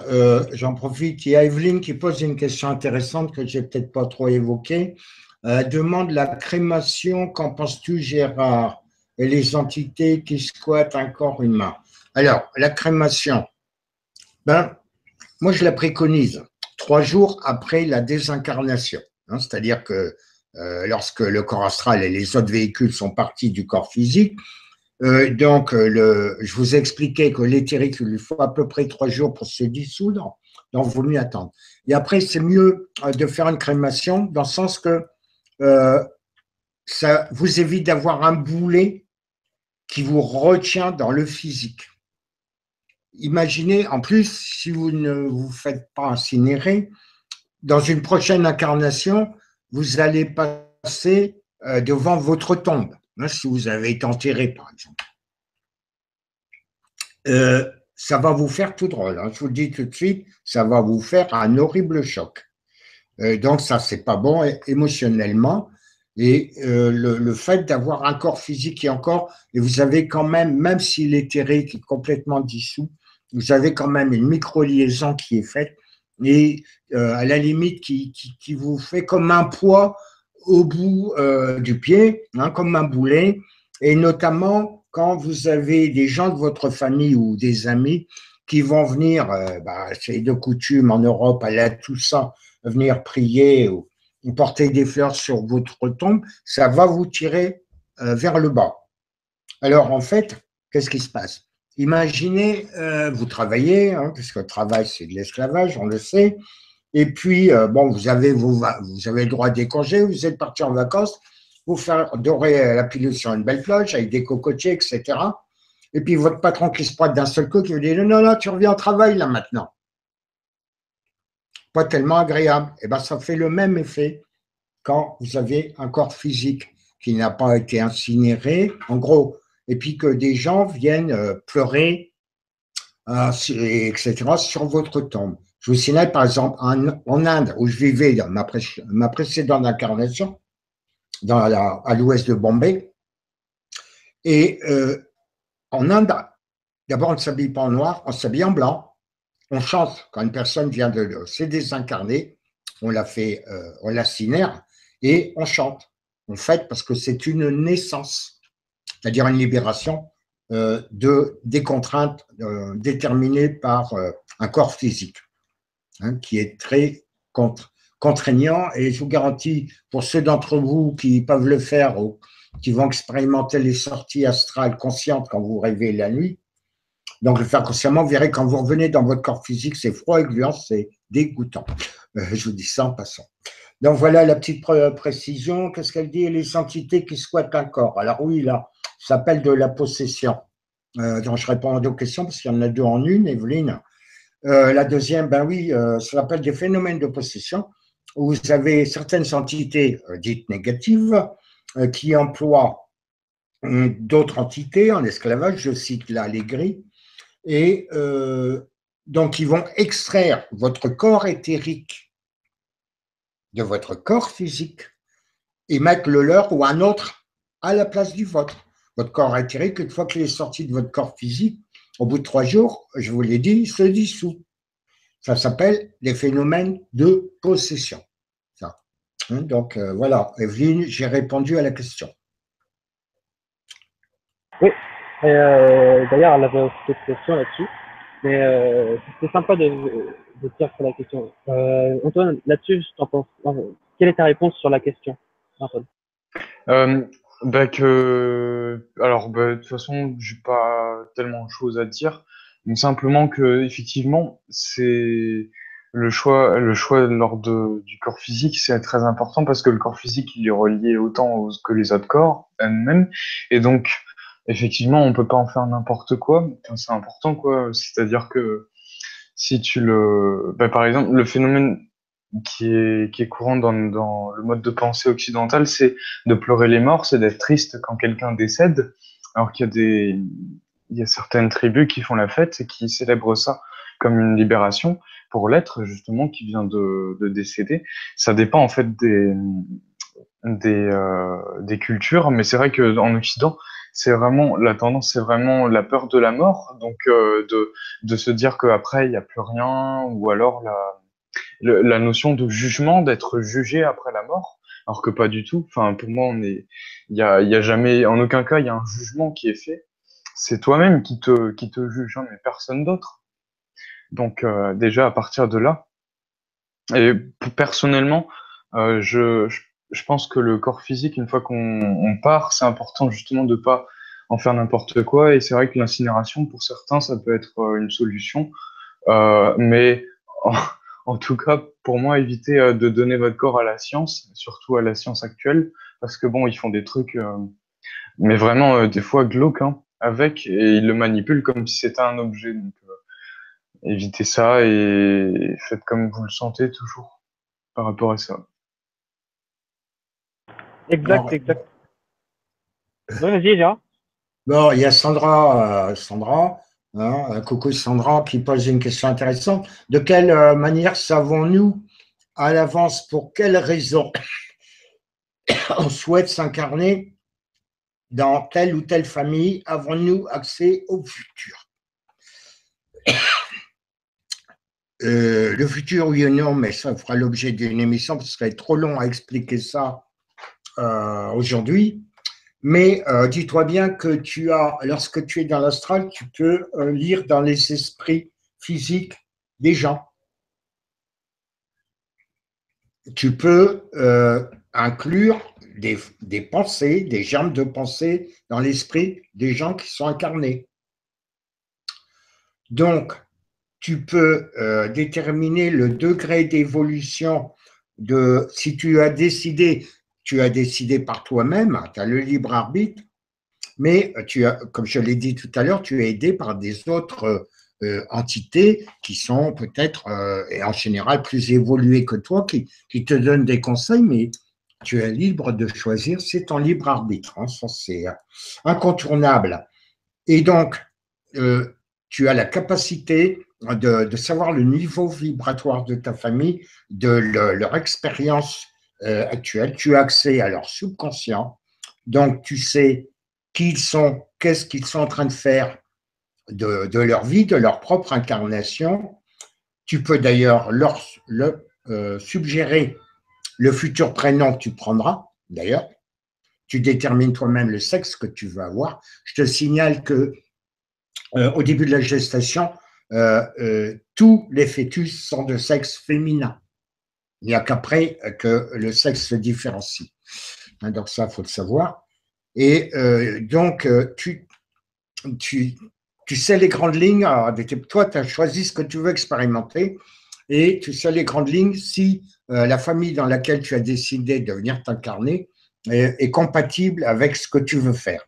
j'en profite. Il y a Evelyne qui pose une question intéressante que j'ai peut-être pas trop évoquée. Demande la crémation. Qu'en penses-tu, Gérard? Et les entités qui squattent un corps humain. Alors, la crémation, ben, moi je la préconise 3 jours après la désincarnation. Hein, c'est-à-dire que lorsque le corps astral et les autres véhicules sont partis du corps physique, je vous ai expliqué que l'éthérique, il lui faut à peu près 3 jours pour se dissoudre, donc il vaut mieux attendre. Et après, c'est mieux de faire une crémation dans le sens que euh, ça vous évite d'avoir un boulet qui vous retient dans le physique. Imaginez, en plus, si vous ne vous faites pas incinérer, dans une prochaine incarnation, vous allez passer devant votre tombe, hein, si vous avez été enterré, par exemple. Ça va vous faire tout drôle. Hein. Je vous le dis tout de suite, ça va vous faire un horrible choc. Donc ça, c'est pas bon émotionnellement. Et le fait d'avoir un corps physique et encore, et vous avez quand même si l'éthérique est complètement dissous, vous avez quand même une micro-liaison qui est faite et à la limite qui vous fait comme un poids au bout du pied, hein, comme un boulet, et notamment quand vous avez des gens de votre famille ou des amis qui vont venir, c'est de coutume en Europe, à la Toussaint, venir prier ou porter des fleurs sur votre tombe, ça va vous tirer vers le bas. Alors en fait, qu'est-ce qui se passe? Imaginez, vous travaillez, hein, puisque le travail c'est de l'esclavage, on le sait, et puis bon, vous avez le droit à des congés, vous êtes parti en vacances, vous faire dorer la pilule sur une belle plage avec des cocotiers, etc. Et puis votre patron qui se pointe d'un seul coup, qui vous dit non, non, tu reviens au travail là maintenant. Pas tellement agréable. Et bien, ça fait le même effet quand vous avez un corps physique qui n'a pas été incinéré, en gros, et puis que des gens viennent pleurer, etc., sur votre tombe. Je vous signale, par exemple, en Inde, où je vivais dans ma précédente incarnation, à l'ouest de Bombay, et en Inde, d'abord, on ne s'habille pas en noir, on s'habille en blanc. On chante quand une personne vient de se désincarner, on on l'incinère et on chante. On fête parce que c'est une naissance, c'est-à-dire une libération des contraintes déterminées par un corps physique, hein, qui est très contraignant. Et je vous garantis, pour ceux d'entre vous qui peuvent le faire ou qui vont expérimenter les sorties astrales conscientes quand vous rêvez la nuit, donc, le faire consciemment, vous verrez quand vous revenez dans votre corps physique, c'est froid et gluant, c'est dégoûtant. Je vous dis ça en passant. Donc, voilà la petite précision. Qu'est-ce qu'elle dit? Les entités qui squattent un corps. Alors, oui, là, ça s'appelle de la possession. Donc, je réponds à deux questions parce qu'il y en a deux en une, Evelyne. La deuxième, ben oui, ça s'appelle des phénomènes de possession où vous avez certaines entités dites négatives qui emploient d'autres entités en esclavage. Je cite là les gris. Et donc, ils vont extraire votre corps éthérique de votre corps physique et mettre le leur ou un autre à la place du vôtre. Votre corps éthérique, une fois qu'il est sorti de votre corps physique, au bout de 3 jours, je vous l'ai dit, il se dissout. Ça s'appelle des phénomènes de possession. Ça. Donc, voilà, Evelyne, j'ai répondu à la question. Oui, d'ailleurs, elle avait aussi d'autres questions là-dessus. Mais c'était sympa de dire sur la question. Antoine, là-dessus, t'en penses, quelle est ta réponse sur la question, Antoine? Euh, alors, de toute façon, j'ai pas tellement de choses à dire, mais simplement que effectivement, c'est le choix lors du corps physique, c'est très important parce que le corps physique, il est relié que les autres corps eux-mêmes, et donc effectivement, on peut pas en faire n'importe quoi. Enfin, c'est important, quoi. C'est-à-dire que si tu par exemple, le phénomène qui est courant dans le mode de pensée occidental, c'est de pleurer les morts, c'est d'être triste quand quelqu'un décède, alors il y a certaines tribus qui font la fête et qui célèbrent ça comme une libération pour l'être, justement, qui vient de décéder. Ça dépend, en fait, des cultures, mais c'est vrai qu'en Occident, c'est vraiment, la tendance, c'est vraiment la peur de la mort, donc de se dire qu'après, il n'y a plus rien, ou alors la notion de jugement, d'être jugé après la mort, alors que pas du tout. Enfin, pour moi, il y a jamais, en aucun cas, il y a un jugement qui est fait. C'est toi-même qui te juge, hein, mais personne d'autre. Donc, déjà, à partir de là, et personnellement, je pense que le corps physique, une fois qu'on part, c'est important justement de pas en faire n'importe quoi. Et c'est vrai que l'incinération, pour certains, ça peut être une solution. Mais en, en tout cas, pour moi, évitez de donner votre corps à la science, surtout à la science actuelle, parce que bon, ils font des trucs, mais vraiment des fois glauques, hein, avec, et ils le manipulent comme si c'était un objet. Donc, évitez ça et faites comme vous le sentez toujours par rapport à ça. Exact, Alors, exact. Ouais, vas-y, Gérard. bon, il y a Sandra, hein, coucou Sandra, qui pose une question intéressante. De quelle manière savons-nous à l'avance pour quelles raisons on souhaite s'incarner dans telle ou telle famille? Avons-nous accès au futur? Le futur, oui ou non, mais ça fera l'objet d'une émission parce que ça va être trop long à expliquer ça aujourd'hui. Mais dis-toi bien que lorsque tu es dans l'astral, tu peux lire dans les esprits physiques des gens. Tu peux inclure des pensées, des germes de pensée dans l'esprit des gens qui sont incarnés. Donc, tu peux déterminer le degré d'évolution de, si tu as décidé par toi-même, tu as le libre arbitre, mais comme je l'ai dit tout à l'heure, tu es aidé par des autres entités qui sont peut-être, et en général, plus évoluées que toi, qui te donnent des conseils, mais tu es libre de choisir, c'est ton libre arbitre, hein, ça c'est incontournable. Et donc, euh, tu as la capacité de savoir le niveau vibratoire de ta famille, de leur expérience actuelle. Tu as accès à leur subconscient. Donc, tu sais qui ils sont, qu'est-ce qu'ils sont en train de faire de leur vie, de leur propre incarnation. Tu peux d'ailleurs suggérer le futur prénom que tu prendras, d'ailleurs. Tu détermines toi-même le sexe que tu veux avoir. Je te signale que au début de la gestation, tous les fœtus sont de sexe féminin. Il n'y a qu'après que le sexe se différencie. Donc ça, il faut le savoir. Et donc, tu, tu sais les grandes lignes. Alors, toi, tu as choisi ce que tu veux expérimenter et tu sais les grandes lignes si la famille dans laquelle tu as décidé de venir t'incarner est compatible avec ce que tu veux faire.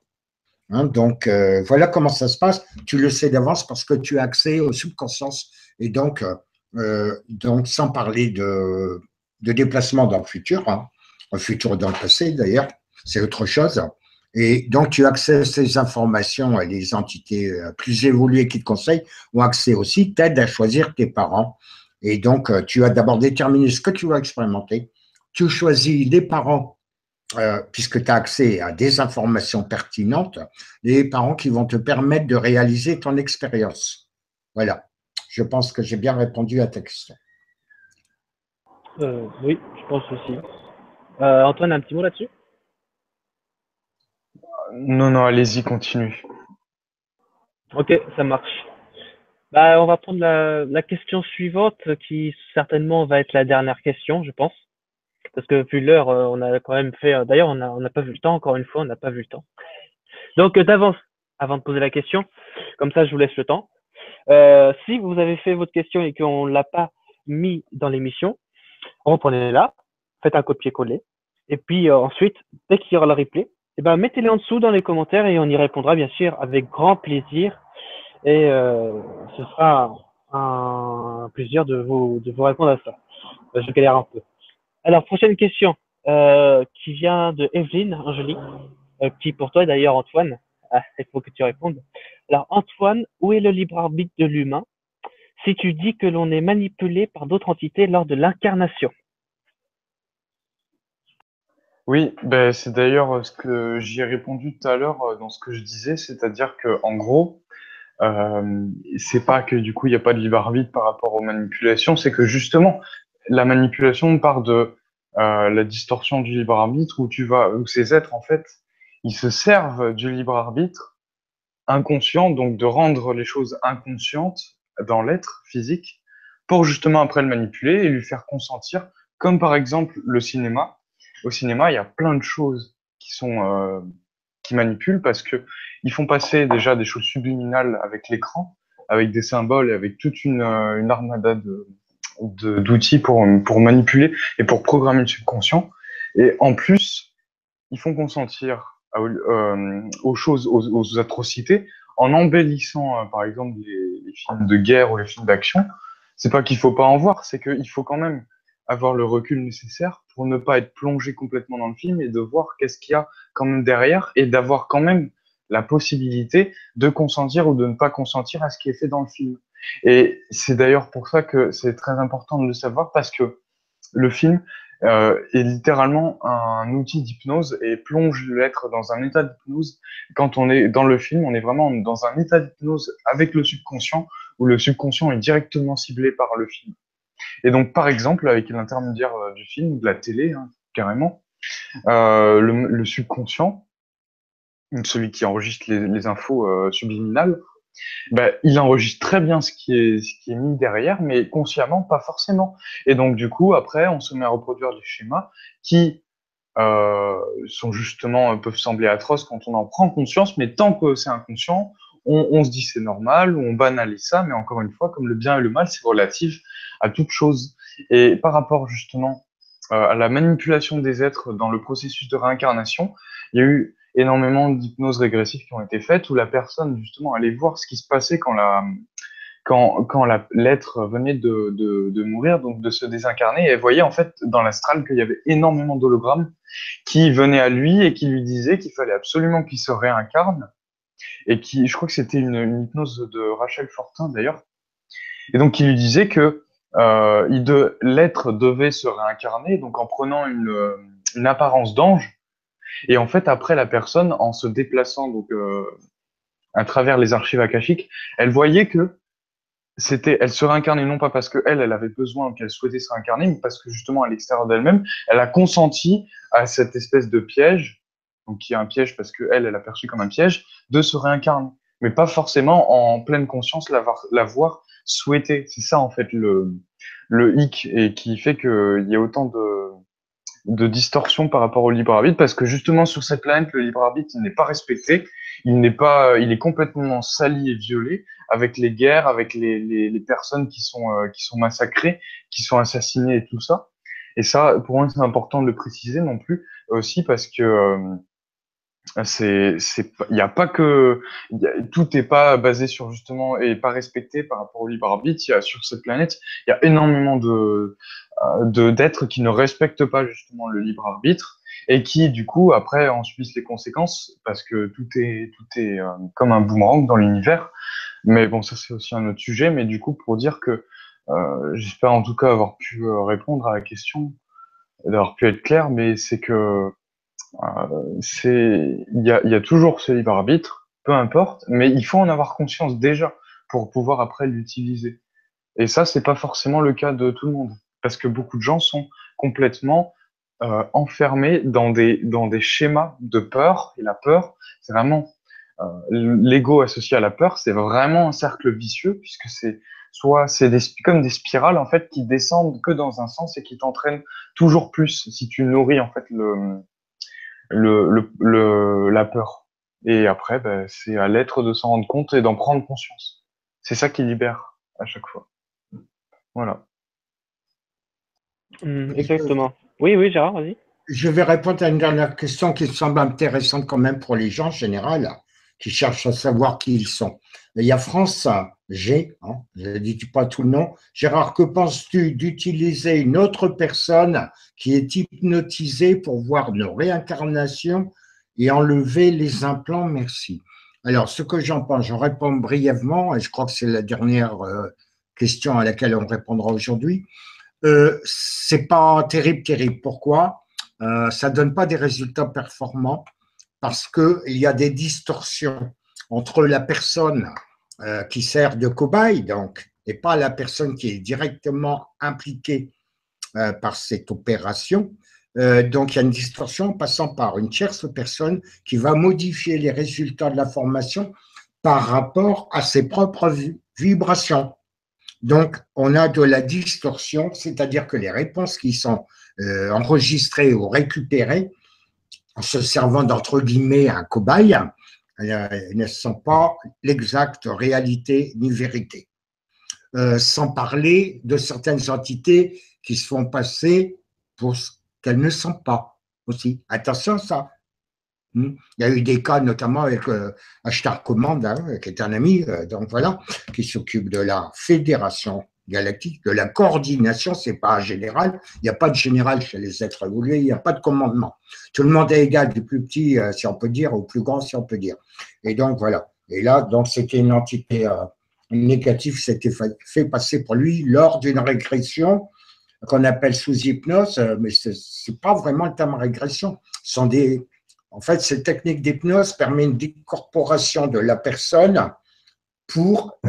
Hein, donc, voilà comment ça se passe. Tu le sais d'avance parce que tu as accès aux subconsciences. Et donc sans parler de déplacement dans le futur, hein, le futur dans le passé d'ailleurs, c'est autre chose. Et donc, tu as accès à ces informations et les entités plus évoluées qui te conseillent ont accès aussi, t'aident à choisir tes parents. Et donc, tu as d'abord déterminé ce que tu vas expérimenter. Tu choisis les parents puisque tu as accès à des informations pertinentes, les parents qui vont te permettre de réaliser ton expérience. Voilà. Je pense que j'ai bien répondu à ta question. Oui, je pense aussi. Antoine, un petit mot là-dessus? Non, non, allez-y, continue. Ok, ça marche. Bah, on va prendre la question suivante qui certainement va être la dernière question, je pense. Parce que vu l'heure, on a quand même fait. D'ailleurs, on n'a pas vu le temps, encore une fois, on n'a pas vu le temps. Donc, d'avance, avant de poser la question, comme ça, je vous laisse le temps. Si vous avez fait votre question et qu'on ne l'a pas mis dans l'émission, reprenez-la, faites un copier-coller. Et puis ensuite, dès qu'il y aura le replay, eh ben, mettez-les en dessous dans les commentaires et on y répondra bien sûr avec grand plaisir. Et ce sera un plaisir de vous répondre à ça. Je galère un peu. Alors, prochaine question qui vient de Evelyne Angélique, qui pour toi d'ailleurs, Antoine. Ah, il faut que tu répondes. Alors, Antoine, où est le libre arbitre de l'humain si tu dis que l'on est manipulé par d'autres entités lors de l'incarnation? Oui, ben, c'est d'ailleurs ce que j'y ai répondu tout à l'heure dans ce que je disais, c'est-à-dire que en gros, c'est pas que du coup il n'y a pas de libre arbitre par rapport aux manipulations, c'est que justement la manipulation part de la distorsion du libre arbitre où ces êtres en fait ils se servent du libre arbitre inconscient, donc de rendre les choses inconscientes dans l'être physique pour justement après le manipuler et lui faire consentir, comme par exemple le cinéma. Au cinéma, il y a plein de choses qui manipulent parce que ils font passer déjà des choses subliminales avec l'écran, avec des symboles et avec toute une armada d'outils pour manipuler et pour programmer le subconscient. Et en plus, ils font consentir aux choses, aux atrocités, en embellissant, par exemple, les films de guerre ou les films d'action. C'est pas qu'il faut pas en voir, c'est qu'il faut quand même avoir le recul nécessaire pour ne pas être plongé complètement dans le film et de voir qu'est-ce qu'il y a quand même derrière et d'avoir quand même la possibilité de consentir ou de ne pas consentir à ce qui est fait dans le film. Et c'est d'ailleurs pour ça que c'est très important de le savoir parce que le film est littéralement un outil d'hypnose et plonge l'être dans un état d'hypnose. Quand on est dans le film, on est vraiment dans un état d'hypnose avec le subconscient, où le subconscient est directement ciblé par le film. Et donc, par exemple, avec l'intermédiaire du film, de la télé, hein, carrément, le subconscient, celui qui enregistre les infos subliminales, ben, il enregistre très bien ce qui est mis derrière, mais consciemment, pas forcément. Et donc, du coup, après, on se met à reproduire des schémas qui sont justement, peuvent sembler atroces quand on en prend conscience, mais tant que c'est inconscient, on se dit c'est normal, ou on banalise ça, mais encore une fois, comme le bien et le mal, c'est relatif à toute chose. Et par rapport justement à la manipulation des êtres dans le processus de réincarnation, il y a eu énormément d'hypnoses régressives qui ont été faites où la personne justement allait voir ce qui se passait quand l'être venait de mourir, donc de se désincarner, et elle voyait en fait dans l'astral qu'il y avait énormément d'hologrammes qui venaient à lui et qui lui disaient qu'il fallait absolument qu'il se réincarne, et qui, je crois que c'était une hypnose de Rachel Fortin d'ailleurs, et donc qui lui disait que l'être devait se réincarner, donc en prenant une apparence d'ange, et en fait après la personne, en se déplaçant donc à travers les archives akashiques, elle voyait que elle se réincarnait non pas parce elle avait besoin ou qu'elle souhaitait se réincarner, mais parce que justement à l'extérieur d'elle-même, elle a consenti à cette espèce de piège, donc qui est un piège parce que elle a perçu comme un piège, de se réincarner, mais pas forcément en pleine conscience l'avoir souhaité. C'est ça en fait le hic et qui fait qu'il y a autant de distorsion par rapport au libre arbitre parce que justement sur cette planète, le libre arbitre il n'est pas respecté, il est complètement sali et violé avec les guerres, avec les personnes qui sont massacrées, qui sont assassinées et tout ça. Et ça, pour moi, c'est important de le préciser non plus aussi parce que il y a pas que, tout n'est pas basé sur justement et pas respecté par rapport au libre arbitre. Il y a sur cette planète, il y a énormément d'êtres qui ne respectent pas justement le libre arbitre et qui du coup après en subissent les conséquences parce que tout est comme un boomerang dans l'univers. Mais bon, ça c'est aussi un autre sujet. Mais du coup, pour dire que j'espère en tout cas avoir pu répondre à la question, d'avoir pu être clair, mais c'est que il y a toujours ce libre arbitre, peu importe, mais il faut en avoir conscience déjà pour pouvoir après l'utiliser. Et ça, c'est pas forcément le cas de tout le monde, parce que beaucoup de gens sont complètement enfermés dans des schémas de peur. Et la peur, c'est vraiment l'ego associé à la peur, c'est vraiment un cercle vicieux, puisque c'est comme des spirales en fait qui descendent que dans un sens et qui t'entraînent toujours plus si tu nourris en fait la peur. Et après, ben, c'est à l'être de s'en rendre compte et d'en prendre conscience. C'est ça qui libère à chaque fois. Voilà. Exactement. Oui, oui, Gérard, vas-y. Je vais répondre à une dernière question qui semble intéressante quand même pour les gens en général, qui cherchent à savoir qui ils sont. Il y a France G, hein, je ne dis pas tout le nom. Gérard, que penses-tu d'utiliser une autre personne qui est hypnotisée pour voir nos réincarnations et enlever les implants? Merci. Alors, ce que j'en pense, j'en réponds brièvement, et je crois que c'est la dernière question à laquelle on répondra aujourd'hui. C'est pas terrible, terrible. Pourquoi? Ça donne pas des résultats performants parce qu'il y a des distorsions entre la personne qui sert de cobaye, donc, et pas la personne qui est directement impliquée par cette opération. Donc, il y a une distorsion en passant par une tierce personne qui va modifier les résultats de la formation par rapport à ses propres vibrations. Donc, on a de la distorsion, c'est-à-dire que les réponses qui sont enregistrées ou récupérées en se servant d'entre guillemets un cobaye ne sont pas l'exacte réalité ni vérité. Sans parler de certaines entités qui se font passer pour ce qu'elles ne sont pas aussi. Attention à ça. Il y a eu des cas notamment avec Ashtar Command, hein, qui est un ami, donc voilà, qui s'occupe de la fédération galactique, de la coordination, c'est pas un général, il n'y a pas de général chez les êtres évolués, il n'y a pas de commandement. Tout le monde est égal, du plus petit, si on peut dire, au plus grand, si on peut dire. Et donc voilà. Et là, donc c'était une entité négative, s'était fait passer pour lui lors d'une régression qu'on appelle sous hypnose, mais c'est pas vraiment le terme régression. Ce sont des En fait, cette technique d'hypnose permet une décorporation de la personne pour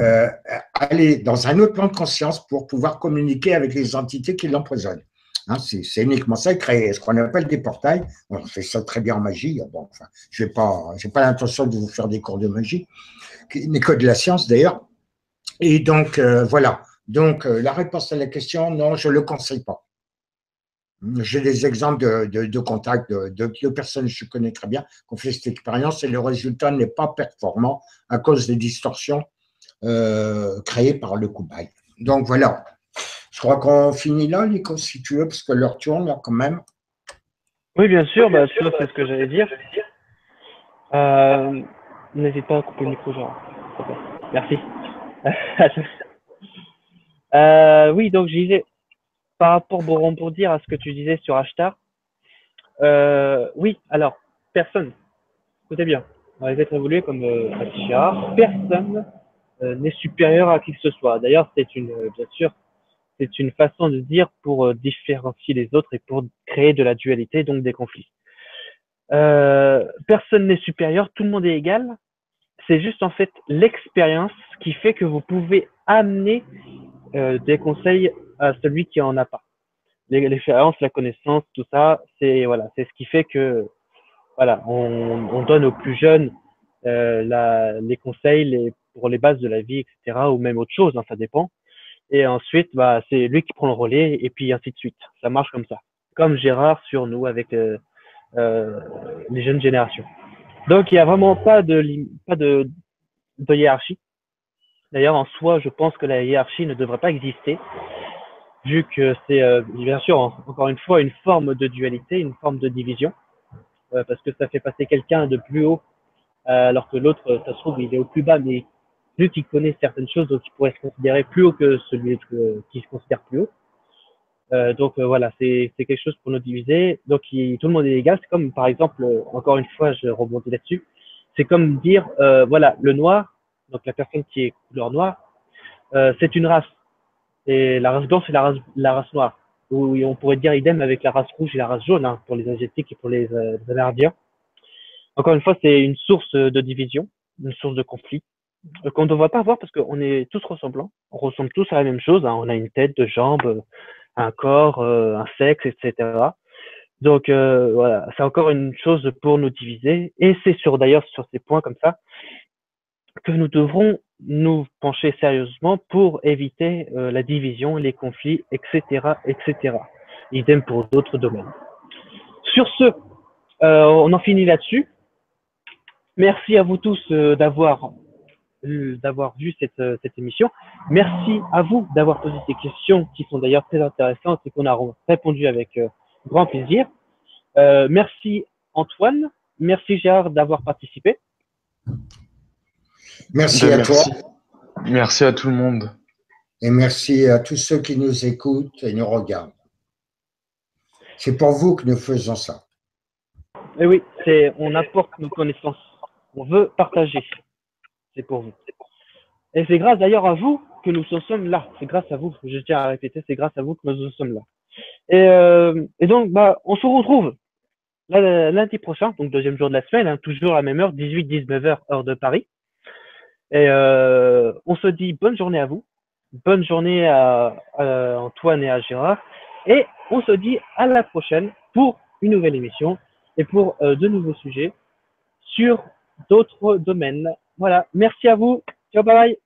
aller dans un autre plan de conscience pour pouvoir communiquer avec les entités qui l'empoisonnent. Hein, c'est uniquement ça, créer ce qu'on appelle des portails. On fait ça très bien en magie. Bon, enfin, je n'ai pas l'intention de vous faire des cours de magie, ni que de la science d'ailleurs. Et donc, voilà. Donc, la réponse à la question, non, je ne le conseille pas. J'ai des exemples de contacts de personnes que je connais très bien qui ont fait cette expérience et le résultat n'est pas performant à cause des distorsions créées par le cobaye. Donc voilà. Je crois qu'on finit là, Nico, si tu veux, parce que l'heure tourne là quand même. Oui, bien sûr, bah, ça, c'est ce que j'allais dire. Euh, N'hésite pas à couper le micro, genre. Merci. Oui, donc je disais, par rapport, pour dire à ce que tu disais sur Ashtar, oui, alors, personne, écoutez bien, dans les êtres évolués comme Ashtar, personne n'est supérieur à qui que ce soit. D'ailleurs, bien sûr, c'est une façon de dire pour différencier les autres et pour créer de la dualité, donc des conflits. Personne n'est supérieur, tout le monde est égal. C'est juste en fait l'expérience qui fait que vous pouvez amener des conseils à celui qui en a pas. L'expérience, la connaissance, tout ça, c'est voilà, c'est ce qui fait que voilà, on donne aux plus jeunes les conseils pour les bases de la vie, etc., ou même autre chose, hein, ça dépend. Et ensuite, bah, c'est lui qui prend le relais, et puis ainsi de suite. Ça marche comme ça. Comme Gérard sur nous avec les jeunes générations. Donc, il n'y a vraiment pas de hiérarchie. D'ailleurs, en soi, je pense que la hiérarchie ne devrait pas exister, vu que c'est bien sûr, encore une fois, une forme de dualité, une forme de division, parce que ça fait passer quelqu'un de plus haut, alors que l'autre, ça se trouve, il est au plus bas, mais vu qu'il connaît certaines choses, donc il pourrait se considérer plus haut que celui qui se considère plus haut. Donc voilà, c'est quelque chose pour nous diviser. Donc tout le monde est égal. C'est comme par exemple, encore une fois, je rebondis là-dessus. C'est comme dire, voilà, le noir, donc la personne qui est couleur noire, c'est une race. Et la race blanche, c'est la race noire. Ou on pourrait dire idem avec la race rouge et la race jaune, hein, pour les Asiatiques et pour les Amérindiens. Encore une fois, c'est une source de division, une source de conflit, qu'on ne devrait pas avoir parce qu'on est tous ressemblants. On ressemble tous à la même chose. Hein. On a une tête, deux jambes, un corps, un sexe, etc. Donc voilà, c'est encore une chose pour nous diviser. Et c'est d'ailleurs sur ces points comme ça que nous devrons nous pencher sérieusement pour éviter la division, les conflits, etc., etc. Idem pour d'autres domaines. Sur ce, on en finit là-dessus. Merci à vous tous d'avoir vu cette émission. Merci à vous d'avoir posé ces questions qui sont d'ailleurs très intéressantes et qu'on a répondu avec grand plaisir. Merci Antoine, merci Gérard d'avoir participé. Merci à toi. Merci à tout le monde. Et merci à tous ceux qui nous écoutent et nous regardent. C'est pour vous que nous faisons ça. Et oui, on apporte nos connaissances. On veut partager. C'est pour vous. Et c'est grâce d'ailleurs à vous que nous en sommes là. C'est grâce à vous, je tiens à répéter, c'est grâce à vous que nous en sommes là. Et donc, on se retrouve lundi prochain, donc deuxième jour de la semaine, hein, toujours à la même heure, 18-19 heures, heure de Paris. Et on se dit bonne journée à vous, bonne journée à Antoine et à Gérard. Et on se dit à la prochaine pour une nouvelle émission et pour de nouveaux sujets sur d'autres domaines. Voilà, merci à vous. Ciao, bye bye.